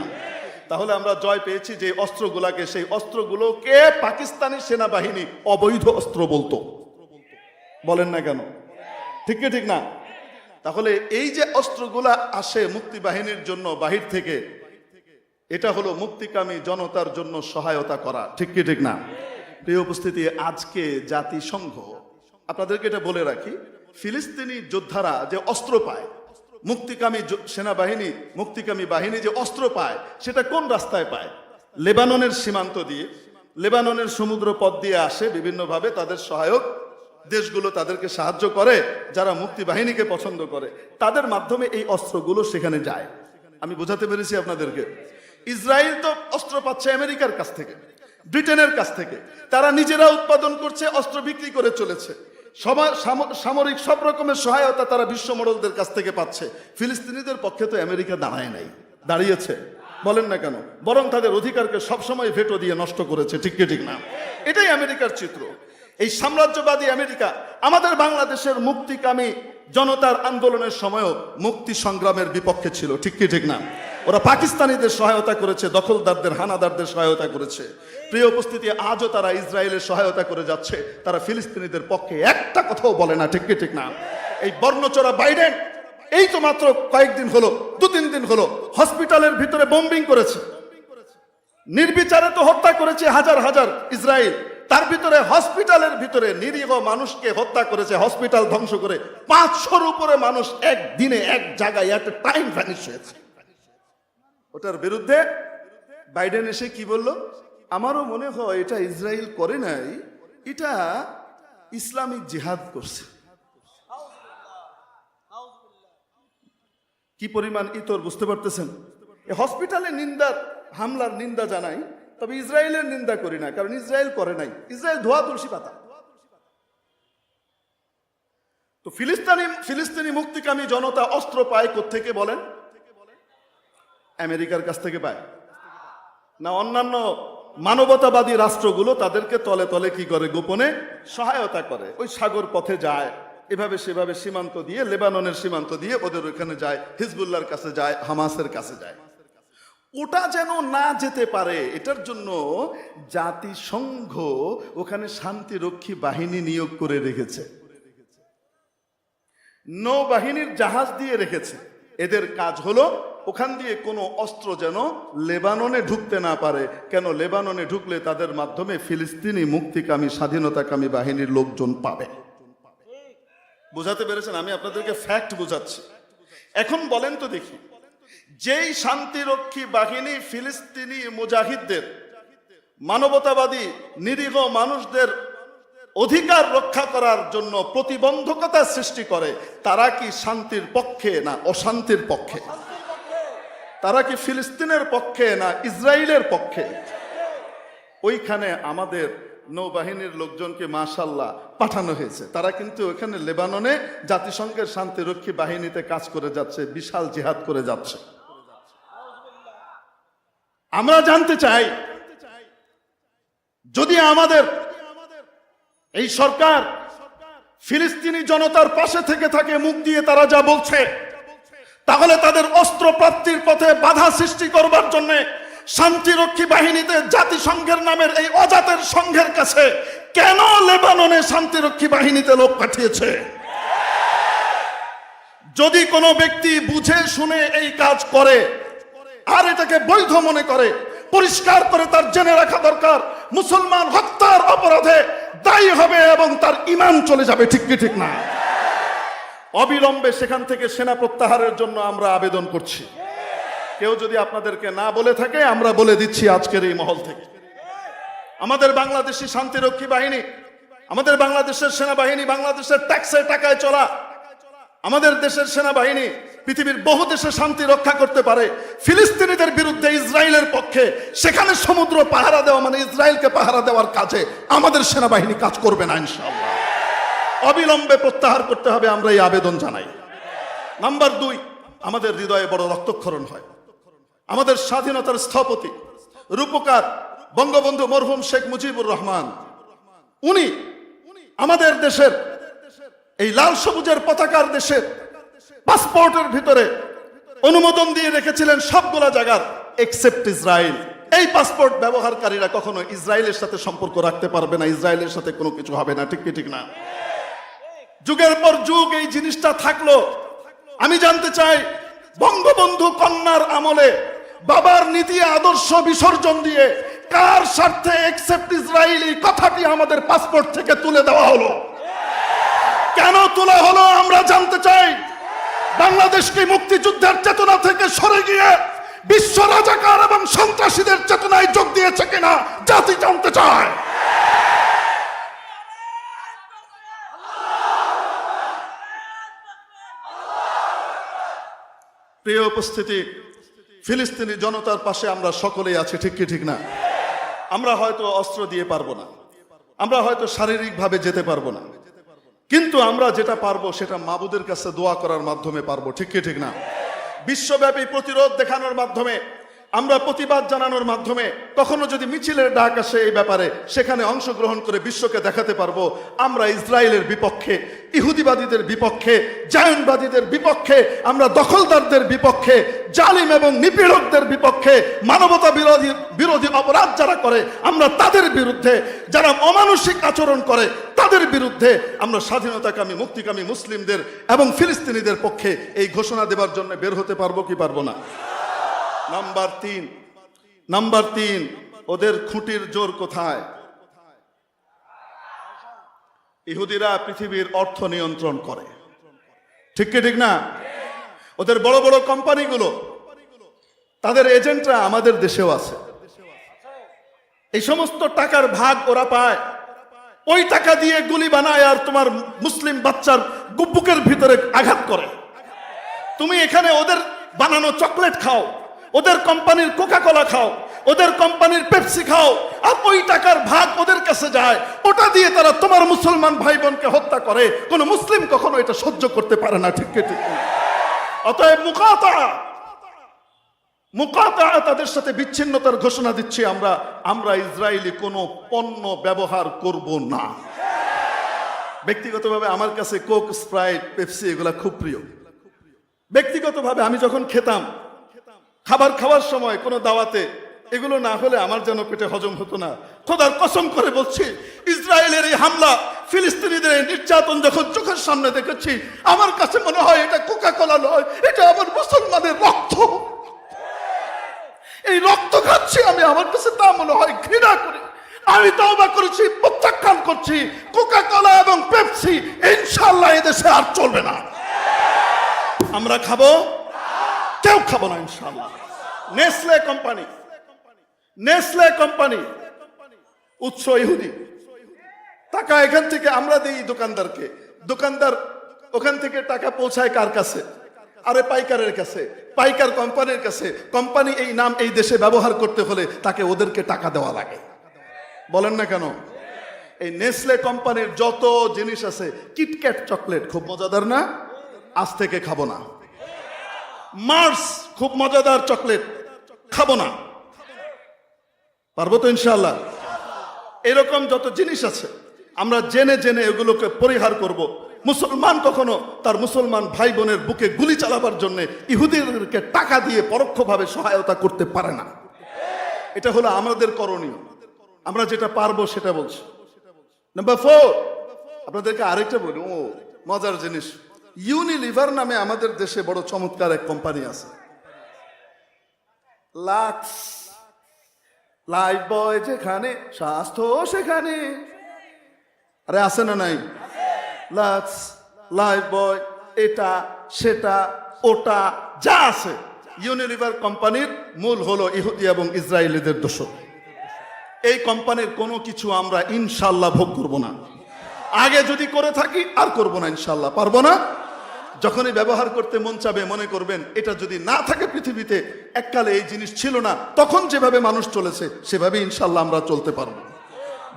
তাহলে আমরা জয় পেয়েছি যে অস্ত্রগুলাকে, সেই অস্ত্রগুলোকে পাকিস্তানি সেনাবাহিনী অবৈধ অস্ত্র বলতো। বলেন না কেন? ঠিক কি ঠিক না? তাহলে এই যে অস্ত্রগুলা আসে মুক্তি বাহিনীর জন্য বাহির থেকে, এটা হলো মুক্তিকামী জনতার জন্য সহায়তা করা, ঠিক কি ঠিক না? প্রিয় উপস্থিতি, আজকে জাতিসংঘ, আপনাদেরকে এটা বলে রাখি, ফিলিস্তিনি যোদ্ধারা যে অস্ত্র পায়, মুক্তিকামী সেনাবাহিনী, মুক্তিকামী বাহিনী যে অস্ত্র পায়, সেটা কোন রাস্তায় পায়? লেবাননের সীমান্ত দিয়ে, লেবাননের সমুদ্র পথ দিয়ে আসে। বিভিন্নভাবে তাদের সহায়ক দেশগুলো তাদেরকে সাহায্য করে, যারা মুক্তি বাহিনীকে পছন্দ করে, তাদের মাধ্যমে এই অস্ত্রগুলো সেখানে যায়। আমি বোঝাতে পেরেছি আপনাদেরকে? ইসরায়েল তো অস্ত্র পাচ্ছে আমেরিকার কাছ থেকে, ব্রিটেনের কাছ থেকে, তারা নিজেরা উৎপাদন করছে, অস্ত্র বিক্রি করে চলেছে। সামরিক সব রকমের সহায়তা তারা বিশ্ব মোড়লদের কাছ থেকে পাচ্ছে। ফিলিস্তিনিদের পক্ষে তো আমেরিকা দাঁড়ায় নাই, দাঁড়িয়েছে? বলেন না কেন? বরং তাদের অধিকারকে সবসময় ভেটো দিয়ে নষ্ট করেছে, ঠিক কি ঠিক না? এটাই আমেরিকার চিত্র। এই সাম্রাজ্যবাদী আমেরিকা আমাদের বাংলাদেশের মুক্তিকামী জনতার আন্দোলনের সময়ও মুক্তি সংগ্রামের বিপক্ষে ছিল, ঠিক কি ঠিক না? ওরা পাকিস্তানিদের সহায়তা করেছে, দখলদারদের, হানাদারদের সহায়তা করেছে। প্রিয় উপস্থিতি, আজও তারা ইসরায়েলের সহায়তা করে যাচ্ছে, তারা ফিলিস্তিনিদের পক্ষে একটা কথাও বলে না, ঠিক কি ঠিক না? এই বর্ণচোরা বাইডেন এই তো মাত্র কয়েকদিন হলো, 2-3 দিন হলো, হসপিটালের ভিতরে বোম্বিং করেছে, নির্বিচারে তো হত্যা করেছে হাজার হাজার ইসরায়েল। তার ভিতরে হসপিটালের ভিতরে নিরীহ মানুষকে হত্যা করেছে, হসপিটাল ধ্বংস করে 500-র উপরে মানুষ একদিনে এক জায়গায় একটা টাইম ভ্যানিশ হয়েছে। ওটার বিরুদ্ধে বাইডেন এসে কি বলল? আমারও মনে হয় এটা ইসরায়েল করে নাই, এটা ইসলামিক জিহাদ করছে। কি পরিমাণ ইতর বুঝতে পারতেছেন? হসপিটালে নিন্দার, হামলার নিন্দা জানাই, তবে ইসরায়েলের নিন্দা করি না, কারণ ইসরায়েল করে নাই, ইসরায়েল ধোয়া তুলসী পাতা। তো ফিলিস্তিনি মুক্তিকামী জনতা অস্ত্র পায় কোত্থেকে বলেন? আমেরিকার কাছ থেকে পায় না অন্যান্য মানবতাবাদী রাষ্ট্রগুলো তাদেরকে তলে তলে কি করে? গোপনে সহায়তা করে। ওই সাগর পথে যায়, এভাবে সেভাবে সীমান্ত দিয়ে, লেবাননের সীমান্ত দিয়ে ওদের ওখানে যায়, হিজবুল্লাহর কাছে যায়, হামাসের কাছে যায়। ওটা যেন না যেতে পারে, এটার জন্য জাতিসংঘ ওখানে শান্তিরক্ষী বাহিনী নিয়োগ করে রেখেছে, নৌবাহিনীর জাহাজ দিয়ে রেখেছে। এদের কাজ হলো ওখান দিয়ে কোনো অস্ত্র যেন লেবাননে ঢুকতে না পারে। কেন? লেবাননে ঢুকলে তাদের মাধ্যমে ফিলিস্তিনি মুক্তিকামী স্বাধীনতাকামী বাহিনীর লোকজন পাবে। বুঝাতে পেরেছেন? আমি আপনাদেরকে ফ্যাক্ট বুঝাচ্ছি। এখন বলেন তো দেখি, যেই শান্তিরক্ষী বাহিনী ফিলিস্তিনি মুজাহিদদের, মানবতাবাদী নিরীহ মানুষদের অধিকার রক্ষা করার জন্য প্রতিবন্ধকতা সৃষ্টি করে, তারা কি শান্তির পক্ষে না অশান্তির পক্ষে? তারা কি ফিলিস্তিনের পক্ষে না ইসরায়েলের পক্ষে? ওইখানে আমাদের নৌবাহিনীর লোকজনকে মাশাআল্লাহ পাঠানো হয়েছে। তারা কিন্তু ওখানে লেবাননে জাতিসংঘের শান্তিরক্ষী বাহিনীতে কাজ করে যাচ্ছে, বিশাল জিহাদ করে যাচ্ছে। আমরা জানতে চাই, যদি আমাদের এই সরকার ফিলিস্তিনি জনতার পাশে থেকে থাকে, মুখ দিয়ে তারা যা বলছে, তাহলে তাদের অস্ত্র প্রাপ্তির পথে বাধা সৃষ্টি করবার জন্য শান্তিরক্ষী বাহিনীতে জাতিসংঘের নামের এই অজাতের সংঘের কাছে কেন লেবাননে শান্তিরক্ষী বাহিনীতে লোক পাঠিয়েছে? যদি কোনো ব্যক্তি বুঝে শুনে এই কাজ করে আর এটাকে বৈধ মনে করে, পরিষ্কার করে তার জেনে রাখা দরকার, মুসলমান হত্যার অপরাধে দায়ী হবে এবং তার ঈমান চলে যাবে, ঠিক কি ঠিক না? অবিলম্বে সেখান থেকে সেনা প্রত্যাহারের জন্য আমরা আবেদন করছি। কেউ যদি আপনাদেরকে না বলে থাকে, আমরা বলে দিচ্ছি আজকের এই মহল থেকে। আমাদের বাংলাদেশি শান্তিরক্ষী বাহিনী, আমাদের বাংলাদেশের সেনাবাহিনী, বাংলাদেশের ট্যাক্সের টাকায় চলা আমাদের দেশের সেনাবাহিনী পৃথিবীর বহু দেশে শান্তি রক্ষা করতে পারে। ফিলিস্তিনিদের বিরুদ্ধে ইসরায়েলের পক্ষে সেখানে সমুদ্র পাহারা দেওয়া মানে ইসরায়েলকে পাহারা দেওয়ার কাজে আমাদের সেনাবাহিনী কাজ করবে না ইনশাআল্লাহ। অবিলম্বে প্রত্যাহার করতে হবে, আমরা এই আবেদন জানাই। নাম্বার 2, আমাদের হৃদয়ে বড় রক্তক্ষরণ হয়। আমাদের স্বাধীনতার স্থপতি, রূপকার বঙ্গবন্ধু মরহুম শেখ মুজিবুর রহমান, উনি আমাদের দেশের এই লাল সবুজের পতাকার দেশের পাসপোর্টের ভিতরে অনুমোদন দিয়ে রেখেছিলেন সবগুলা জায়গার এক্সেপ্ট ইসরায়েল। এই পাসপোর্ট ব্যবহারকারীরা কখনো ইসরায়েলের সাথে সম্পর্ক রাখতে পারবে না, ইসরায়েলের সাথে কোনো কিছু হবে না। ঠিক কি ঠিক না? যুগের পর যুগ এই জিনিসটা থাকলো। আমি জানতে চাই, বঙ্গবন্ধু কন্যার আমলে বাবার নীতি আদর্শ বিসর্জন দিয়ে কার স্বার্থে এক্সেপ্ট ইসরায়েল এই কথাটি আমাদের পাসপোর্ট থেকে তুলে দেওয়া হলো? কেন তোলা হলো আমরা জানতে চাই। বাংলাদেশকে মুক্তিযুদ্ধের চেতনা থেকে সরে গিয়ে বিশ্ব রাজাকার এবং সন্ত্রাসীদের চেতনায় যোগ দিয়েছে কিনা জাতি জানতে চায়। প্রিয় উপস্থিতি, ফিলিস্তিনি জনতার পাশে আমরা সকলেই আছি। ঠিক কি ঠিক না? আমরা হয়তো অস্ত্র দিয়ে পারবো না, আমরা হয়তো শারীরিকভাবে যেতে পারবো না, কিন্তু আমরা যেটা পারবো সেটা মাবুদের কাছে দোয়া করার মাধ্যমে পারবো। ঠিক কি ঠিক না? বিশ্বব্যাপী প্রতিরোধ দেখানোর মাধ্যমে, আমরা প্রতিবাদ জানানোর মাধ্যমে, কখনো যদি মিছিলের ডাক আসে এই ব্যাপারে, সেখানে অংশগ্রহণ করে বিশ্বকে দেখাতে পারবো আমরা ইসরায়েলের বিপক্ষে, ইহুদিবাদীদের বিপক্ষে, জায়নবাদীদের বিপক্ষে, আমরা দখলদারদের বিপক্ষে, জালিম এবং নিপীড়কদের বিপক্ষে, মানবতা বিরোধী অপরাধ যারা করে আমরা তাদের বিরুদ্ধে, যারা অমানুষিক আচরণ করে তাদের বিরুদ্ধে আমরা স্বাধীনতাকামী, মুক্তিকামী মুসলিমদের এবং ফিলিস্তিনিদের পক্ষে এই ঘোষণা দেবার জন্য বের হতে পারবো কি পারবো না? নাম্বার তিন, ওদের খুঁটির জোর কোথায়? ইহুদিরা পৃথিবীর অর্থ নিয়ন্ত্রণ করে। ঠিক কি ঠিক না? ওদের বড় বড় কোম্পানিগুলো, তাদের এজেন্টরা আমাদের দেশেও আছে। এই সমস্ত টাকার ভাগ ওরা পায়। ওই টাকা দিয়ে গুলি বানায় আর তোমার মুসলিম বাচ্চার বুকের ভিতরে আঘাত করে। তুমি এখানে ওদের বানানো চকলেট খাও, ওদের কোম্পানির কোকা কোলা খাও, ওদের কোম্পানির পেপসি খাও, আর ওই টাকার ভাগ ওদের কাছে যায়। ওটা দিয়ে তারা তোমার মুসলমান ভাই বোনকে হত্যা করে। কোন মুসলিম কখনো এটা সহ্য করতে পারে না। ঠিক ঠিক। অতএব মুকাতা তাদের সাথে বিচ্ছিন্নতার ঘোষণা দিচ্ছি আমরা ইসরায়েলি কোনো পণ্য ব্যবহার করব না। ব্যক্তিগতভাবে আমার কাছে কোক, স্প্রাইট, পেপসি এগুলা খুব প্রিয়। ব্যক্তিগতভাবে আমি যখন খেতাম, খাবার খাওয়ার সময় কোনো দাওয়াতে এগুলো না হলে আমার যেন পেটে হজম হতো না। খোদার কসম করে বলছি, ইসরায়েলের এই হামলা, ফিলিস্তিনিদের এই নির্যাতন যখন চোখের সামনে দেখেছি, আমার কাছে মনে হয় এটা কোকা কোলা নয়, এটা আমার মুসলমানের রক্ত। এই রক্ত খাচ্ছি আমি, আমার কাছে তা মনে হয় ঘৃণা করি। আমি তওবা করেছি, প্রত্যাখ্যান করছি। কোকা কোলা এবং পেপসি ইনশাআল্লাহ এদেশে আর চলবে না। আমরা খাবো, কেউ খাবো না ইনশাআল্লাহ। নেসলে কোম্পানি উৎস ইহুদি, টাকা এখান থেকে আমরা দিই দোকানদারকে, দোকানদার ওখান থেকে টাকা পৌঁছায় কার কাছে? আরে পাইকারের কাছে, পাইকার কোম্পানির কাছে। কোম্পানি এই নাম এই দেশে ব্যবহার করতে হলে তাকে ওদেরকে টাকা দেওয়া লাগে। বলেন না কেন? এই নেসলে কোম্পানির যত জিনিস আছে, কিটক্যাট চকলেট খুব মজাদার না? আজ থেকে খাবো না। মার্স খুব মজাদার চকলেট, খাবো না। পারবো তো ইনশাআল্লাহ? এরকম যত জিনিস আছে আমরা জেনে জেনে এগুলোকে পরিহার করব। মুসলমান কখনো তার মুসলমান ভাই বোনের বুকে গুলি চালাবার জন্য ইহুদিদেরকে টাকা দিয়ে পরোক্ষভাবে সহায়তা করতে পারে না। এটা হলো আমাদের করণীয়। আমরা যেটা পারবো সেটা বলছি। নাম্বার 4, আপনাদেরকে আরেকটা বলি, মজার জিনিস। ইউনিলিভার নামে আমাদের দেশে বড় চমৎকার এক কোম্পানি আছে। লাক্স, লাইফ বয় যেখানে, স্বাস্থ্য সেখানে। আরে আছে না নাই? লাক্স, লাইফ বয়, এটা সেটা ওটা যা আছে, ইউনিলিভার কোম্পানির মূল হলো ইহুদি এবং ইসরায়েলিদের দোষর। এই কোম্পানির কোনো কিছু আমরা ইনশাল্লাহ ভোগ করব না। আগে যদি করে থাকি আর করব না ইনশাল্লাহ। পারবো না। যখনই ব্যবহার করতে মন চাবে মনে করবেন এটা যদি না থাকে পৃথিবীতে, এককালে এই জিনিস ছিল না, তখন যেভাবে মানুষ চলেছে সেভাবে ইনশাল্লাহ আমরা চলতে পারবো।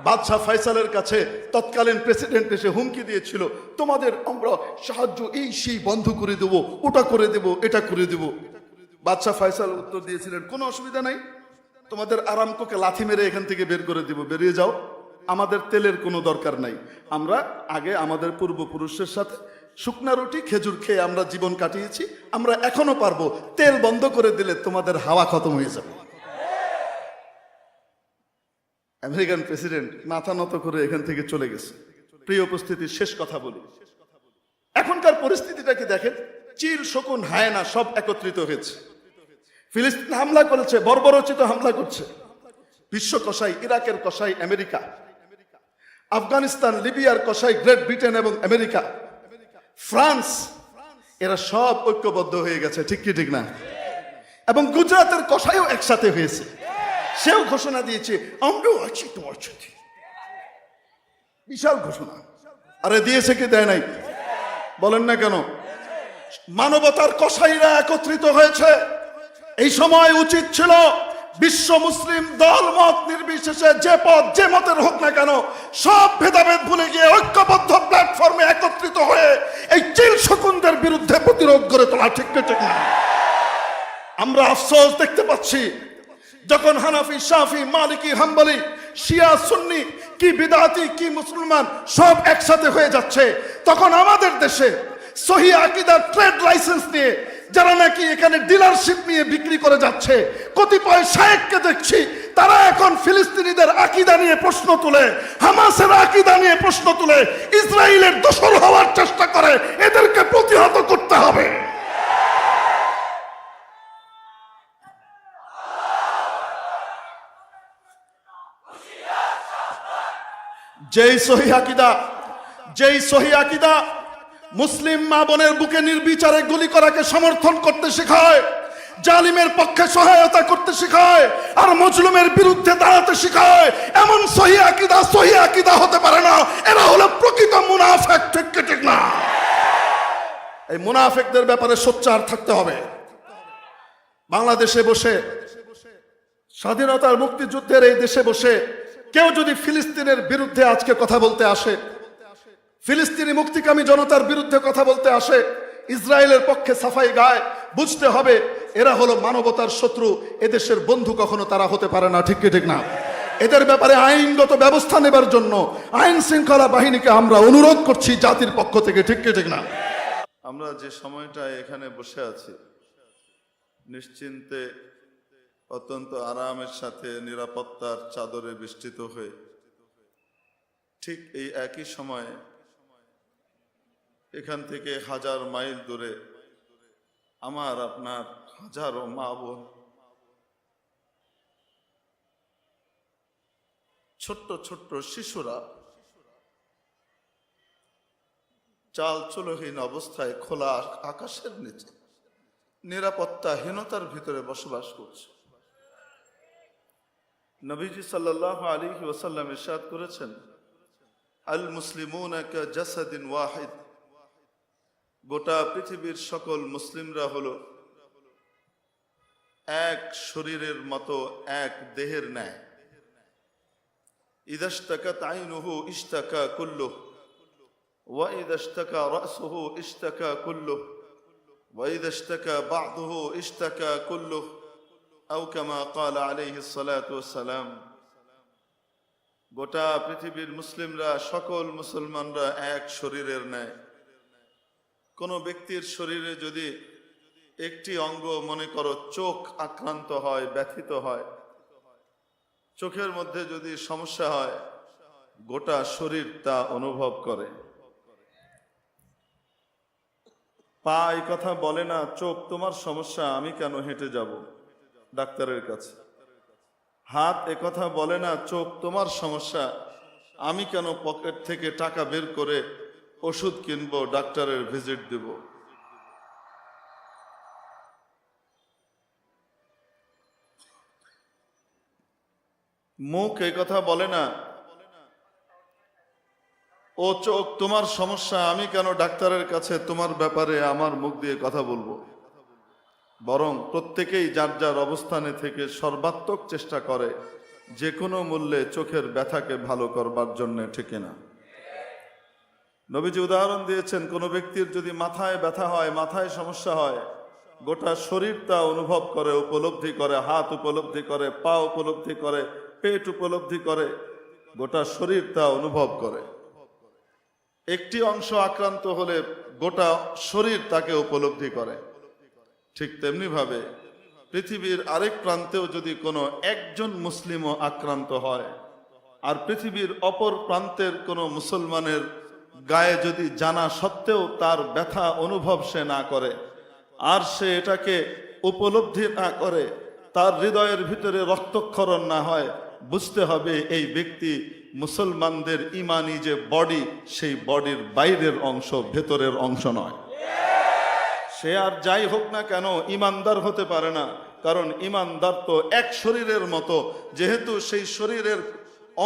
বাদশাহ ফয়সালের কাছে তৎকালীন প্রেসিডেন্ট এসে হুমকি দিয়েছিল, তোমাদের আমরা সাহায্য এই সেই বন্ধ করে দেবো, ওটা করে দেব, এটা করে দেব। বাদশাহ ফয়সাল উত্তর দিয়েছিলেন, কোনো অসুবিধা নাই, তোমাদের আরামকোকে লাথি মেরে এখান থেকে বের করে দিব, বেরিয়ে যাও। আমাদের তেলের কোনো দরকার নাই। আমরা আগে আমাদের পূর্বপুরুষের সাথে শুকনা রুটি খেজুর খেয়ে আমরা জীবন কাটিয়েছি। আমরা এখনো পারবো। তেল বন্ধ করে দিলে তোমাদের হাওয়া খতম হয়ে যাবে। আমেরিকান প্রেসিডেন্ট মাথা নত করে এখান থেকে চলে গেছে। প্রিয় উপস্থিতি, শেষ কথা বলি। এখনকার পরিস্থিতিটা কি দেখেন, চিল শকুন হায়না সব একত্রিত হয়েছে। ফিলিস্তিন হামলা করেছে, বর্বরচিত হামলা করছে। বিশ্ব কসাই, ইরাকের কসাই আমেরিকা, আফগানিস্তান লিবিয়ার কসাই গ্রেট ব্রিটেন এবং আমেরিকা, ফ্রান্স, এরা সব ঐক্যবদ্ধ হয়ে গেছে, ঠিক কি ঠিক না? এবং গুজরাটের কসাইও একসাথে হয়েছে। সেও ঘোষণা দিয়েছে আমরাও আছি তোমার সাথে। বিশাল ঘোষণা। আরে দিয়েছে কি দেয় নাই? বলেন না কেন? মানবতার কসাইরা একত্রিত হয়েছে। এই সময় উচিত ছিল বিশ্ব মুসলিম দল মত নির্বিশেষে যে পথ যে মতের হোক না কেন, সব ভেদাভেদ ভুলে গিয়ে ঐক্যবদ্ধ প্ল্যাটফর্মে একত্রিত হয়ে এই চিল শকুনদের বিরুদ্ধে প্রতিরোধ গড়ে তোলা, ঠিক না ঠিক না? আমরা আফসোস দেখতে পাচ্ছি, যখন হানাফি, শাফি, মালিকি, হাম্বলি, শিয়া, সুন্নি, কি বিদাতি, কি মুসলমান সব একসাথে হয়ে যাচ্ছে, তখন আমাদের দেশে সহি আকীদার ট্রেড লাইসেন্স নিয়ে যারা নাকি এখানে ডিলারশিপ নিয়ে বিক্রি করে যাচ্ছে, কতিপয় শায়েখকে দেখছি তারা এখন ফিলিস্তিনিদের আকীদা নিয়ে প্রশ্ন তুলে, হামাসের আকীদা নিয়ে প্রশ্ন তুলে ইসরায়েলের দোসর হওয়ার চেষ্টা করে। এদেরকে প্রতিহত করতে হবে। যেই সহি আকীদা মুসলিম মা বোনের বুকে নির্বিচারে গুলি করাকে সমর্থন করতে শেখায়, জালিমের পক্ষে সহায়তা করতে শেখায়, আর মজলুমের বিরুদ্ধে দাঁড়াতে শেখায়, এমন সহি আকীদা হতে পারে না। এরা হলো প্রকৃত মুনাফিক, ঠিক কি ঠিক না? এই মুনাফিকদের ব্যাপারে সোচ্চার থাকতে হবে। বাংলাদেশে বসে, স্বাধীনতার মুক্তিযুদ্ধের এই দেশে বসে কেউ যদি ফিলিস্তিনের বিরুদ্ধে আজকে কথা বলতে আসে, ফিলিস্তিনি মুক্তিকামী জনতার বিরুদ্ধে কথা বলতে আসে, ইসরায়েলের পক্ষে সাফাই গায়, বুঝতে হবে এরা হলো মানবতার শত্রু। এদেশের বন্ধু কখনো তারা হতে পারে না, ঠিক কি ঠিক না? এদের ব্যাপারে আইনগত ব্যবস্থা নেবার জন্য আইন শৃঙ্খলা বাহিনীকে আমরা অনুরোধ করছি জাতির পক্ষ থেকে, ঠিক কি ঠিক না? আমরা যে সময়টা এখানে বসে আছি নিশ্চিন্তে, অত্যন্ত আরামের সাথে নিরাপত্তার চাদরে বেষ্টিত হয়ে, ঠিক এই একই সময়ে এখান থেকে হাজার মাইল দূরে আমার আপনার হাজারো মা বোন, ছোট্ট ছোট্ট শিশুরা চাল চলহীন অবস্থায় খোলা আকাশের নিচে নিরাপত্তাহীনতার ভিতরে বসবাস করছে। নবীজি সাল্লাল্লাহু আলাইহি ওয়াসাল্লাম ইরশাদ করেছেন, আল মুসলিমুনা কা জাসাদিন ওয়াহিদ, গোটা পৃথিবীর সকল মুসলিমরা হলো এক শরীরের মতো, এক দেহের ন্যায়। ইযা ইশতাকাত আইনুহু ইশতাকা কুল্লুহু ওয়া ইযা ইশতাকা রাসুহু ইশতাকা কুল্লুহু ওয়া ইযা ইশতাকা বা'দুহু ইশতাকা কুল্লুহু আও কামা ক্বালা আলাইহিস সালাতু ওয়াস সালাম। গোটা পৃথিবীর মুসলিমরা, সকল মুসলমানরা এক শরীরের ন্যায়। কোন ব্যক্তির শরীরে যদি একটি অঙ্গ, মনে করো চোখ, আক্রান্ত হয়, ব্যথিত হয়, চোখের মধ্যে যদি সমস্যা হয়, গোটা শরীর তা অনুভব করে। পা এই কথা বলে না, চোখ তোমার সমস্যা, আমি কেন হেঁটে যাব ডাক্তারের কাছে। হাত একথা বলে না, চোখ তোমার সমস্যা, আমি কেন পকেট থেকে টাকা বের করে ওষুধ কিনবো, ডাক্তারের ভিজিট দেব। মুখ এই কথা বলে না, ও চোখ তোমার সমস্যা, আমি কেন ডাক্তারের কাছে তোমার ব্যাপারে আমার মুখ দিয়ে কথা বলবো। বরং প্রত্যেকেই যার যার অবস্থানে থেকে সর্বাত্মক চেষ্টা করে যে কোনো মূল্যে চোখের ব্যথাকে ভালো করবার জন্য, ঠিক না? নবীজি উদাহরণ দিয়েছেন, কোন ব্যক্তির যদি মাথায় ব্যথা হয়, মাথায় সমস্যা হয়, গোটা শরীর তা অনুভব করে, উপলব্ধি করে, হাত উপলব্ধি করে, পা উপলব্ধি করে, পেট উপলব্ধি করে, গোটা শরীর তা অনুভব করে। একটি অংশ আক্রান্ত হলে গোটা শরীর তাকে উপলব্ধি করে। ঠিক তেমনি ভাবে পৃথিবীর আরেক প্রান্তেও যদি কোনো একজন মুসলিমও আক্রান্ত হয়, আর পৃথিবীর অপর প্রান্তের কোনো মুসলমানের গায়ে যদি জানা সত্ত্বেও তার ব্যথা অনুভব সে না করে, আর সে এটাকে উপলব্ধি না করে, তার হৃদয়ের ভিতরে রক্তক্ষরণ না হয়, বুঝতে হবে এই ব্যক্তি মুসলমানদের ইমানি যে বডি, সেই বডির বাইরের অংশ, ভেতরের অংশ নয়। সে আর যাই হোক না কেন ইমানদার হতে পারে না, কারণ ইমানদার তো এক শরীরের মতো। যেহেতু সেই শরীরের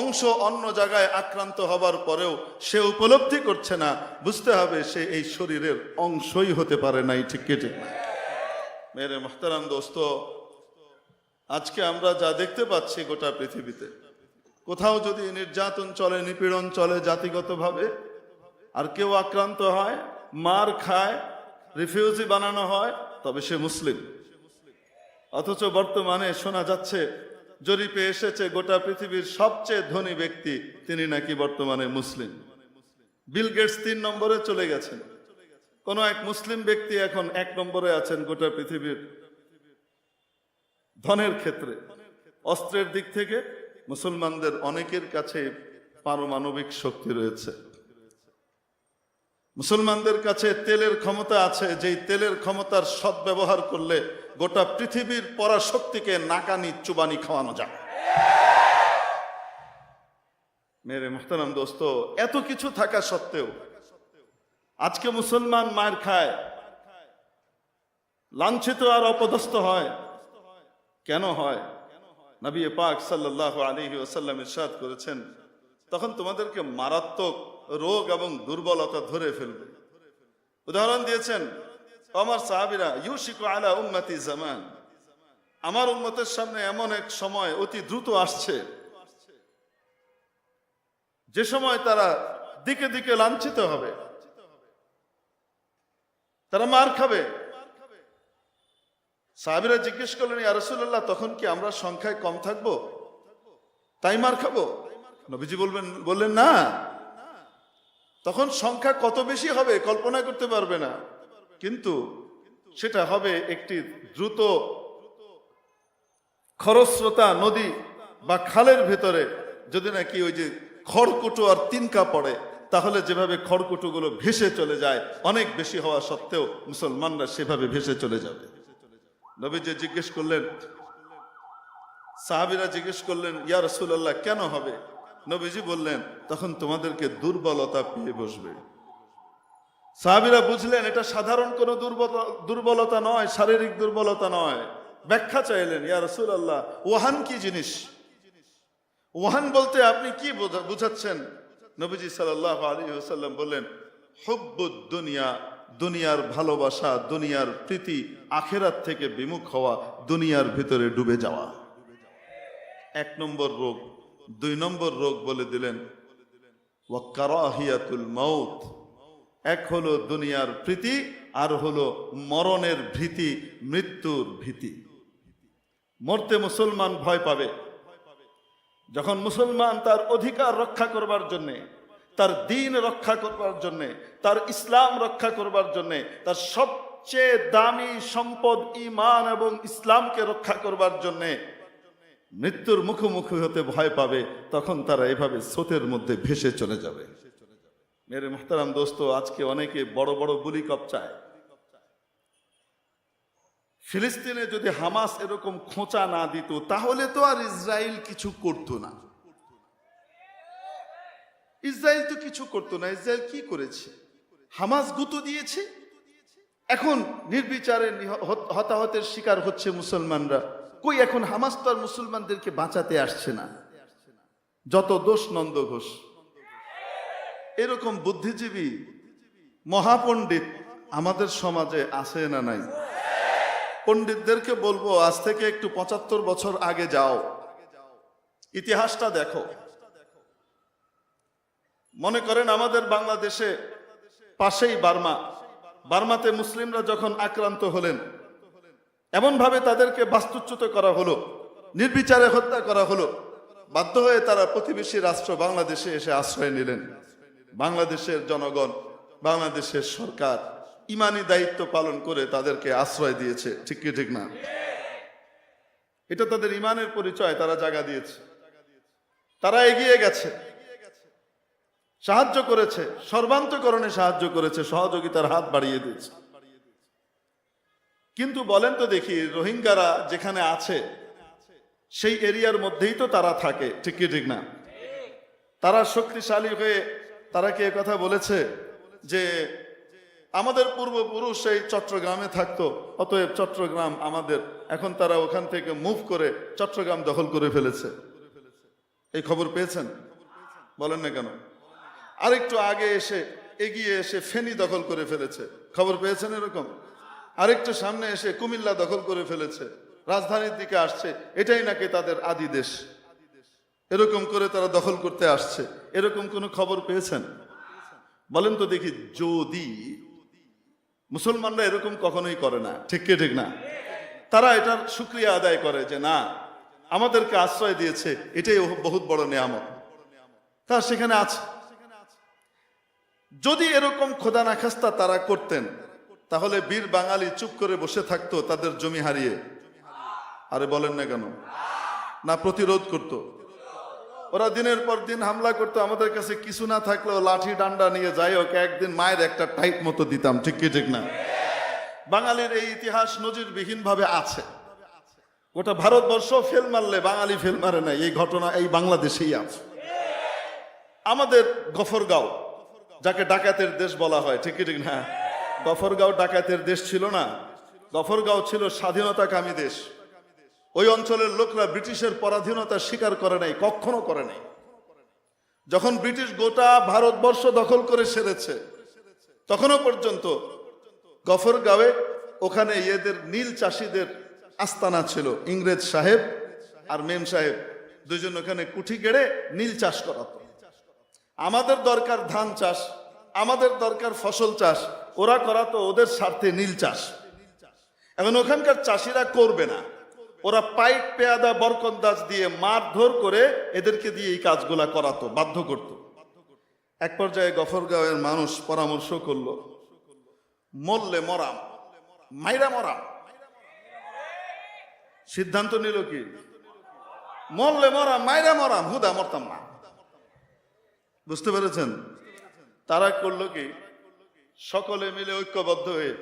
অংশ অন্য জায়গায় আক্রান্ত হবার পরেও সে উপলব্ধি করছে না, বুঝতে হবে সে এই শরীরের অংশই হতে পারে নাই। ঠিক কি ঠিক না? মেরে মুহতারাম দোস্ত, আজকে আমরা যা দেখতে পাচ্ছি গোটা পৃথিবীতে, কোথাও যদি নির্যাতন চলে, নিপীড়ন চলে জাতিগতভাবে, আর কেউ আক্রান্ত হয়, মার খায়, রিফিউজি বানানো হয়, তবে সে মুসলিম। অথচ বর্তমানে শোনা যাচ্ছে, জরিপে এসেছে, গোটা পৃথিবীর সবচেয়ে ধনী ব্যক্তি তিনি নাকি বর্তমানে মুসলিম। বিল গেটস 3 নম্বরে চলে গেছেন। কোন এক মুসলিম ব্যক্তি এখন 1 নম্বরে আছেন গোটা পৃথিবীর ধনের ক্ষেত্রে। অস্ত্রের দিক থেকে মুসলমানদের অনেকের কাছে পারমাণবিক শক্তি রয়েছে। মুসলমানদের কাছে তেলের ক্ষমতা আছে, যেই তেলের ক্ষমতার সদ্ব্যবহার করলে গোটা পৃথিবীর পরাশক্তিকে নাকানি চুবানি খাওয়ানো যায়। মেরে মুহতারাম দোস্ত, এত কিছু থাকা সত্ত্বেও আজকে মুসলমান মার খায়, লাঞ্ছিত আর অপদস্থ হয়। কেন হয়? নবী পাক সাল্লাল্লাহু আলাইহি ওয়াসাল্লাম ইরশাদ করেছেন, তখন তোমাদেরকে মারাত্মক রোগ এবং দুর্বলতা ধরে ফেলবে। উদাহরণ দিয়েছেন, আমার সাহাবীরা, ইউশিকু আলা উম্মতি জামান, আমার উম্মতের সামনে এমন এক সময় অতি দ্রুত আসছে, যে সময় তারা দিকে দিকে লাঞ্ছিত হবে, তারা মার খাবে। সাহাবীরা জিজ্ঞেস করলেন, ইয়া রাসূলুল্লাহ, তখন কি আমরা সংখ্যায় কম থাকবো, তাই মার খাবো? নবীজি বললেন না, তখন সংখ্যা কত বেশি হবে কল্পনা করতে পারবে না, কিন্তু সেটা হবে একটি দ্রুত খরস্রোতা নদী বা খালের ভেতরে যদি নাকি ওই যে খড়কুটো আর তিনকা পড়ে, তাহলে যেভাবে খড়কুটোগুলো ভেসে চলে যায়, অনেক বেশি হওয়া সত্ত্বেও মুসলমানরা সেভাবে ভেসে চলে যাবে। নবীজি জিজ্ঞেস করলেন, সাহাবীরা জিজ্ঞেস করলেন, ইয়া রাসূলুল্লাহ, কেন হবে? নবীজি বললেন, তখন তোমাদেরকে দুর্বলতা পেয়ে বসবে। সাহাবীরা বুঝলেন এটা সাধারণ কোনো দুর্বলতা নয়, শারীরিক দুর্বলতা নয়। ব্যাখ্যা চাইলেন, ইয়া রাসূলুল্লাহ, ওয়াহান কি জিনিস? ওয়াহান বলতে আপনি কি বুঝাচ্ছেন? নবীজি সাল্লাল্লাহু আলাইহি ওয়াসাল্লাম বললেন, হুব্বুদ দুনিয়া, দুনিয়ার ভালোবাসা, দুনিয়ার প্রীতি, আখিরাত থেকে বিমুখ হওয়া, দুনিয়ার ভিতরে ডুবে যাওয়া 1 নম্বর রোগ। 2 নম্বর রোগ বলে দিলেন, ওয়া কারাহিয়াতুল মাউত। এক হলো দুনিয়ার প্রীতি, আর হলো মরণের ভীতি, মৃত্যুর ভীতি। মরতে মুসলমান ভয় পাবে। যখন মুসলমান তার অধিকার রক্ষা করবার জন্যে, তার দ্বীন রক্ষা করবার জন্যে, তার ইসলাম রক্ষা করবার জন্যে, তার সবচেয়ে দামি সম্পদ ঈমান এবং ইসলামকে রক্ষা করবার জন্যে মৃত্যুর মুখোমুখি হতে ভয় পাবে, তখন তারা এভাবে স্রোতের মধ্যে ভেসে চলে যাবে। মেরে মুহতারাম দোস্ত, আজকে অনেকে বড় বড় গুলি কপচায়। ফিলিস্তিনে যদি হামাস এরকম খোঁচা না দিত, তাহলে তো আর ইসরায়েল কিছু করতো না। ইসরায়েল তো কিছু করতো না। ইসরায়েল কি করেছে? হামাস গুঁতো দিয়েছে। এখন নির্বিচারে হতাহতের শিকার হচ্ছে মুসলমানরা। কই এখন হামাস তো আর মুসলমানদেরকে বাঁচাতে আসছে না। যত দোষ নন্দ ঘোষ। এরকম বুদ্ধিজীবী মহাপণ্ডিত আমাদের সমাজে আছে না নাই? পণ্ডিতদেরকে বলবো, আজ থেকে একটু 75 বছর আগে যাও, ইতিহাসটা দেখো। মনে করেন আমাদের বাংলাদেশে পাশেই বার্মা, বার্মাতে মুসলিমরা যখন আক্রান্ত হলেন, এমন ভাবে তাদেরকে বাস্তুচ্যুত করা হলো, নির্বিচারে হত্যা করা হলো। বাধ্য হয়ে তারা প্রতিবেশী রাষ্ট্র বাংলাদেশে এসে আশ্রয় নিলেন। বাংলাদেশের জনগণ, বাংলাদেশের সরকার ইমানি দায়িত্ব পালন করে তাদেরকে আশ্রয় দিয়েছে, ঠিক কি ঠিক না? এটা তাদের ইমানের পরিচয়, তারা জায়গা দিয়েছে, তারা এগিয়ে গেছে, সাহায্য করেছে, সর্বান্তকরণে সাহায্য করেছে, সহযোগিতার হাত বাড়িয়ে দিয়েছে। কিন্তু বলেন তো দেখি, রোহিঙ্গারা যেখানে আছে সেই এরিয়ার মধ্যেই তো তারা থাকে, ঠিক কি ঠিক না? তারা শক্তিশালী হয়ে তারা কি কথা বলেছে যে আমাদের পূর্বপুরুষ এই চট্টগ্রামে থাকতো, অতএব চট্টগ্রাম আমাদের, এখন তারা ওখান থেকে মুভ করে চট্টগ্রাম দখল করে ফেলেছে? এই খবর পেয়েছেন? বলেন না কেন? আরেকটু আগে এসে এগিয়ে এসে ফেনী দখল করে ফেলেছে, খবর পেয়েছেন এরকম? আরেকটু সামনে এসে কুমিল্লা দখল করে ফেলেছে, রাজধানীর দিকে আসছে, এটাই নাকি তাদের আদি দেশ, এরকম করে তারা দখল করতে আসছে, এরকম কোনো খবর পেয়েছেন? বলেন তো দেখি। যদি মুসলমানরা এরকম কখনোই করে না, ঠিক কি ঠিক না? তারা এটার শুকরিয়া আদায় করে যে না, আমাদেরকে আশ্রয় দিয়েছে, এটাই বহুত বড় নিয়ামত, তা সেখানে আছে। যদি এরকম খোদা না খাস্তা তারা করতেন, তাহলে বীর বাঙালি চুপ করে বসে থাকতো তাদের জমি হারিয়ে? আরে বলেন না কেন? না প্রতিরোধ করত? ওরা দিনের পর দিন হামলা করতো, আমাদের কাছে কিছু না থাকলেও লাঠি ডান্ডা নিয়ে যাই হোক একদিন মায়ের একটা টাইট মতো দিতাম, ঠিক কি ঠিক না? বাঙালির এই ইতিহাস নজিরবিহীন ভাবে আছে। গোটা ভারতবর্ষ ফেল মারলে বাঙালি ফেল মারে নাই, এই ঘটনা এই বাংলাদেশেই আছে। আমাদের গফরগাঁও, যাকে ডাকাতের দেশ বলা হয়, ঠিক কি ঠিক না? গফরগাঁও ডাকাতের দেশ ছিল না, গফরগাঁও ছিল স্বাধীনতাকামী দেশ। ওই অঞ্চলের লোকরা ব্রিটিশের পরাধীনতা স্বীকার করে নাই, কখনো করে নাই। যখন ব্রিটিশ গোটা ভারতবর্ষ দখল করে সেরেছে, তখনও পর্যন্ত গফরগাঁওয়ে ওখানে এদের নীল চাষিদের আস্তানা ছিল। ইংরেজ সাহেব আর মেম সাহেব দুজন ওখানে কুঠি গেড়ে নীল চাষ করাতো। আমাদের দরকার ধান চাষ, আমাদের দরকার ফসল চাষ, ওরা করাতো ওদের স্বার্থে নীল চাষ। এখন ওখানকার চাষিরা করবে না, ওরা পাইক পেয়াদা বরকন্দাজ দিয়ে মারধর করে এদেরকে দিয়ে এই কাজগুলা করাতো, বাধ্য করত। এক পর্যায়ে গফরগাঁওয়ের মানুষ পরামর্শ করলো, মরলে মরাম, মাইরা মরাম। সিদ্ধান্ত নিল কি? মরলে মরাম, মাইরা মরাম, হুদা মরতাম না। বুঝতে পেরেছেন? তারা করলো কি, সকলে মিলে ঐক্যবদ্ধ হয়ে,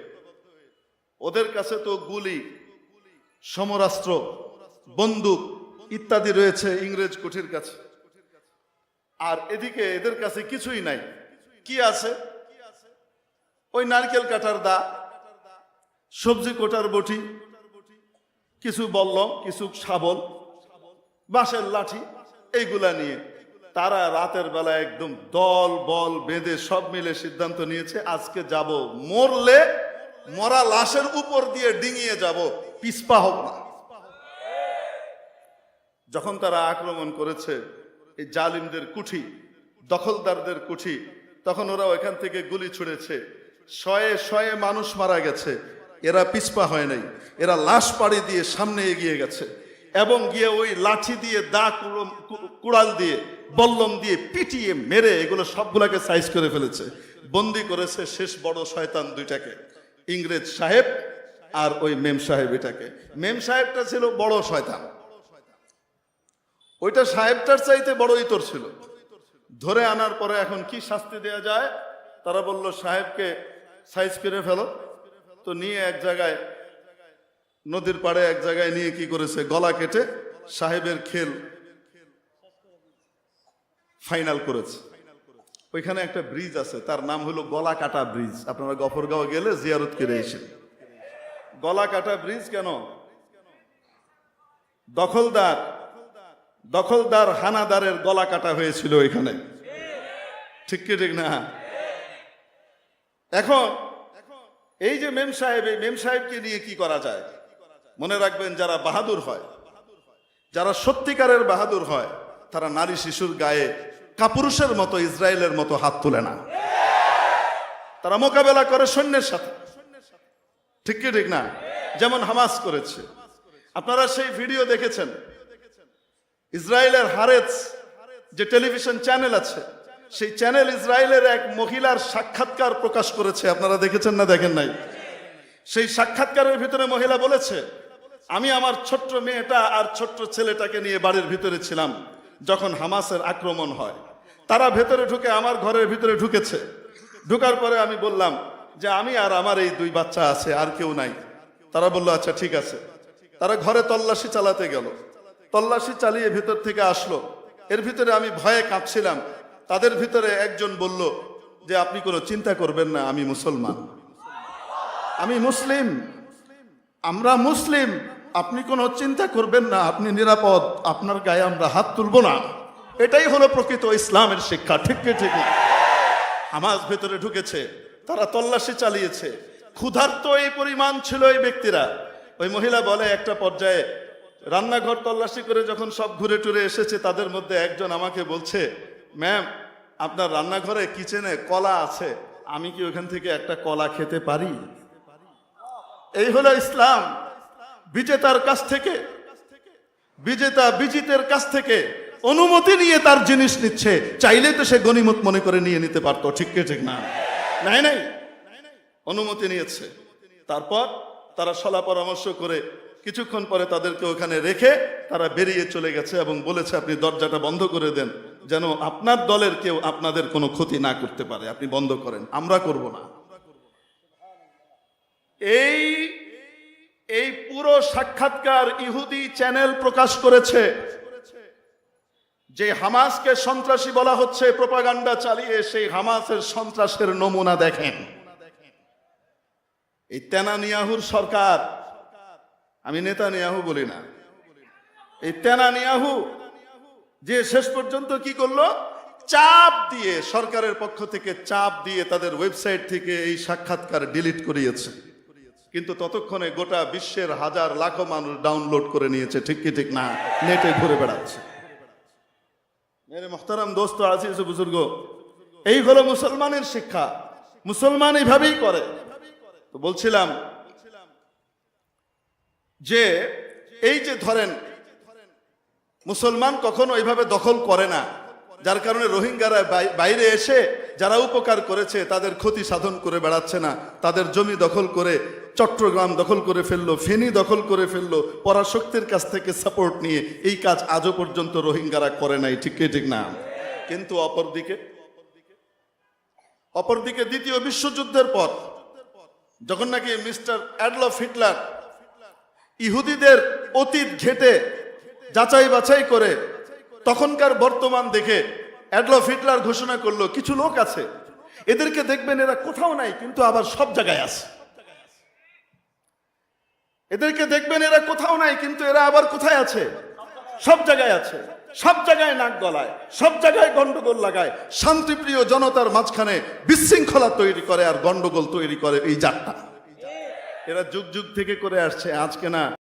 ওদের কাছে তো গুলি, সমরাস্ত্র, বন্দুক ইত্যাদি রয়েছে ইংরেজ কুঠির কাছে, আর এদিকে এদের কাছে কিছুই নাই। কি আছে? ওই নারকেল কাটার দা, সবজি কোটার বটি, কিছু বল্লম, কিছু শাবল, বাঁশের লাঠি, এইগুলা নিয়ে তারা রাতের বেলা একদম দল বল বেঁধে সব মিলে সিদ্ধান্ত নিয়েছে, আজকে যাব, মরলে মরা লাশের উপর দিয়ে ডিঙিয়ে যাব, পিছপা হোক না। যখন তারা আক্রমণ করেছে এই জালিমদের কুঠি, দখলদারদের কুঠি, তখন ওরা ওখান থেকে গুলি ছুড়েছে, শয়ে শয়ে মানুষ মারা গেছে। এরা পিছপা হয় নাই, এরা লাশ পাড়ি দিয়ে সামনে এগিয়ে গেছে এবং গিয়ে ওই লাঠি দিয়ে, দা, কুড়াল দিয়ে, বল্লম দিয়ে পিটিয়ে মেরে এগুলো সবগুলাকে সাইজ করে ফেলেছে। বন্দি করেছে শেষ বড় শয়তান দুইটাকে, ইংরেজ সাহেব আর ওই মেম সাহেব। এটাকে মেম সাহেবটা ছিল বড় শয়তান, ওইটা সাহেবটার চাইতে বড় ইতর ছিল। ধরে আনার পরে এখন কি শাস্তি দেয়া যায়? তারা বলল সাহেবকে সাইজ করে ফেলো। তো নিয়ে এক জায়গায়, নদীর পাড়ে এক জায়গায় নিয়ে কি করেছে, গলা কেটে সাহেবের খেল ফাইনাল করেছে। ওইখানে একটা ব্রিজ আছে, তার নাম হলো গলা কাটা ব্রিজ। আপনারা গফরগাঁও গেলে জিয়ারত করে এসেন। গলা কাটা ব্রিজ কেন? দখলদার হানাদারের গলা কাটা হয়েছিল ওইখানে, ঠিক কি ঠিক না? এখন এই যে মেম সাহেব, এই মেম সাহেবকে নিয়ে কি করা যায়? মনে রাখবেন, যারা বাহাদুর হয়, যারা সত্যিকারের বাহাদুর হয়, তারা নারী শিশুর গায়ে কাপুরুষের মতো, ইসরায়েলের মতো হাত তুলে না। তারা মোকাবেলা করে সৈন্যের সাথে, ঠিক কি ঠিক না? যেমন হামাস করেছে। আপনারা সেই ভিডিও দেখেছেন, ইসরায়েলের হারেস যে টেলিভিশন চ্যানেল আছে, সেই চ্যানেল ইসরায়েলের এক মহিলার সাক্ষাৎকার প্রকাশ করেছে। আপনারা দেখেছেন না দেখেন নাই? সেই সাক্ষাৎকারের ভিতরে মহিলা বলেছে, আমি আমার ছোট্ট মেয়েটা আর ছোট্ট ছেলেটাকে নিয়ে বাড়ির ভিতরে ছিলাম যখন হামাসের আক্রমণ হয়। তারা ভেতরে ঢুকে আমার ঘরের ভিতরে ঢুকেছে। ঢুকার পরে আমি বললাম যে আমি আর আমার এই দুই বাচ্চা আছে, আর কেউ নাই। তারা বললো আচ্ছা ঠিক আছে। তারা ঘরে তল্লাশি চালাতে গেল, তল্লাশি চালিয়ে ভিতর থেকে আসলো। এর ভিতরে আমি ভয়ে কাঁপছিলাম। তাদের ভিতরে একজন বলল যে আপনি কোনো চিন্তা করবেন না, আমি মুসলমান, আমি মুসলিম, আমরা মুসলিম, আপনি কোনো চিন্তা করবেন না, আপনি নিরাপদ, আপনার গায়ে আমরা হাত তুলব না। এটাই হলো প্রকৃত ইসলামের শিক্ষা। ঠিক কি ঠিক না? হামাস ভেতরে ঢুকেছে, তারা তল্লাশি চালিয়েছে। ক্ষুধার্ত এই পরিমাণ ছিল এই ব্যক্তিরা। ওই মহিলা বলে একটা পর্যায়ে রান্নাঘর তল্লাশি করে যখন সব ঘুরে টুরে এসেছে, তাদের মধ্যে একজন আমাকে বলছে, ম্যাম আপনার রান্নাঘরে কিচেনে কলা আছে, আমি কি ওখান থেকে একটা কলা খেতে পারি? এই হলো ইসলাম। বিজেতার কাছ থেকে, বিজেতা বিজিতের কাছ থেকে অনুমতি নিয়ে তার জিনিস নিচ্ছে। চাইলে তো সে গনিমত মনে করে নিয়ে নিতে পারতো। ঠিক কি ঠিক না? নাই নাই, অনুমতি নিয়েছে। তারপর তারা সলা পরামর্শ করে কিছুক্ষণ পরে তাদেরকে ওখানে রেখে তারা বেরিয়ে চলে গেছে এবং বলেছে আপনি দরজাটা বন্ধ করে দেন, যেন আপনার দলের কেউ আপনাদের কোনো ক্ষতি না করতে পারে। আপনি বন্ধ করেন, আমরা করব না। এই পুরো সাক্ষাৎকার ইহুদি চ্যানেল প্রকাশ করেছে। যে হামাসকে সন্ত্রাসী বলা হচ্ছে, প্রোপাগান্ডা চালিয়ে সেই হামাসের সন্ত্রাসের নমুনা দেখেন। এই নেতানিয়াহুর সরকার, আমি নেতানিয়াহু বলি না, এই নেতানিয়াহু যে শেষ পর্যন্ত কি করলো, চাপ দিয়ে, সরকারের পক্ষ থেকে চাপ দিয়ে তাদের ওয়েবসাইট থেকে এই সাক্ষাৎকার ডিলিট করিয়েছে। কিন্তু ততক্ষণে গোটা বিশ্বের হাজার লাখো মানুষ ডাউনলোড করে নিয়েছে। ঠিক কি ঠিক না? নেটে ঘুরে বেড়াচ্ছে। মেরে মুহতারাম দোস্ত, আজিজ বুজুর্গ, এই হলো মুসলমানের শিক্ষা। মুসলমান এইভাবেই করে। তো বলছিলাম যে এই যে ধরেন মুসলমান কখনো এইভাবে দখল করে না, যার কারণে রোহিঙ্গারা বাইরে এসে যারা উপকার করেছে তাদের ক্ষতি সাধন করে বেড়াচ্ছে না। তাদের জমি দখল করে চট্টগ্রাম দখল করে ফেললো, ফেনী দখল করে ফেললো, পরাশক্তির কাছ থেকে সাপোর্ট নিয়ে এই কাজ আজও পর্যন্ত রোহিঙ্গারা করে নাই। ঠিক কি ঠিক না? কিন্তু অপরদিকে দ্বিতীয় বিশ্বযুদ্ধের পর যখন নাকি মিস্টার অ্যাডলফ হিটলার ইহুদিদের অতীত ঘেটে যাচাই বাছাই করে তখনকার বর্তমান দেখে অ্যাডলফ হিটলার ঘোষণা করলো কিছু লোক আছে, এদেরকে দেখবেন এরা কোথাও নাই কিন্তু আবার সব জায়গায় আছে। এদেরকে দেখবেন এরা কোথাও নাই কিন্তু এরা আবার কোথায় আছে? সব জায়গায় আছে। সব জায়গায় নাক গলায়, সব জায়গায় গন্ডগোল লাগায়, শান্তিপ্রিয় জনতার মাঝখানে বিশৃঙ্খলা তৈরি করে আর গন্ডগোল তৈরি করে। এই জাতটা এরা যুগ যুগ থেকে করে আসছে, আজকে না।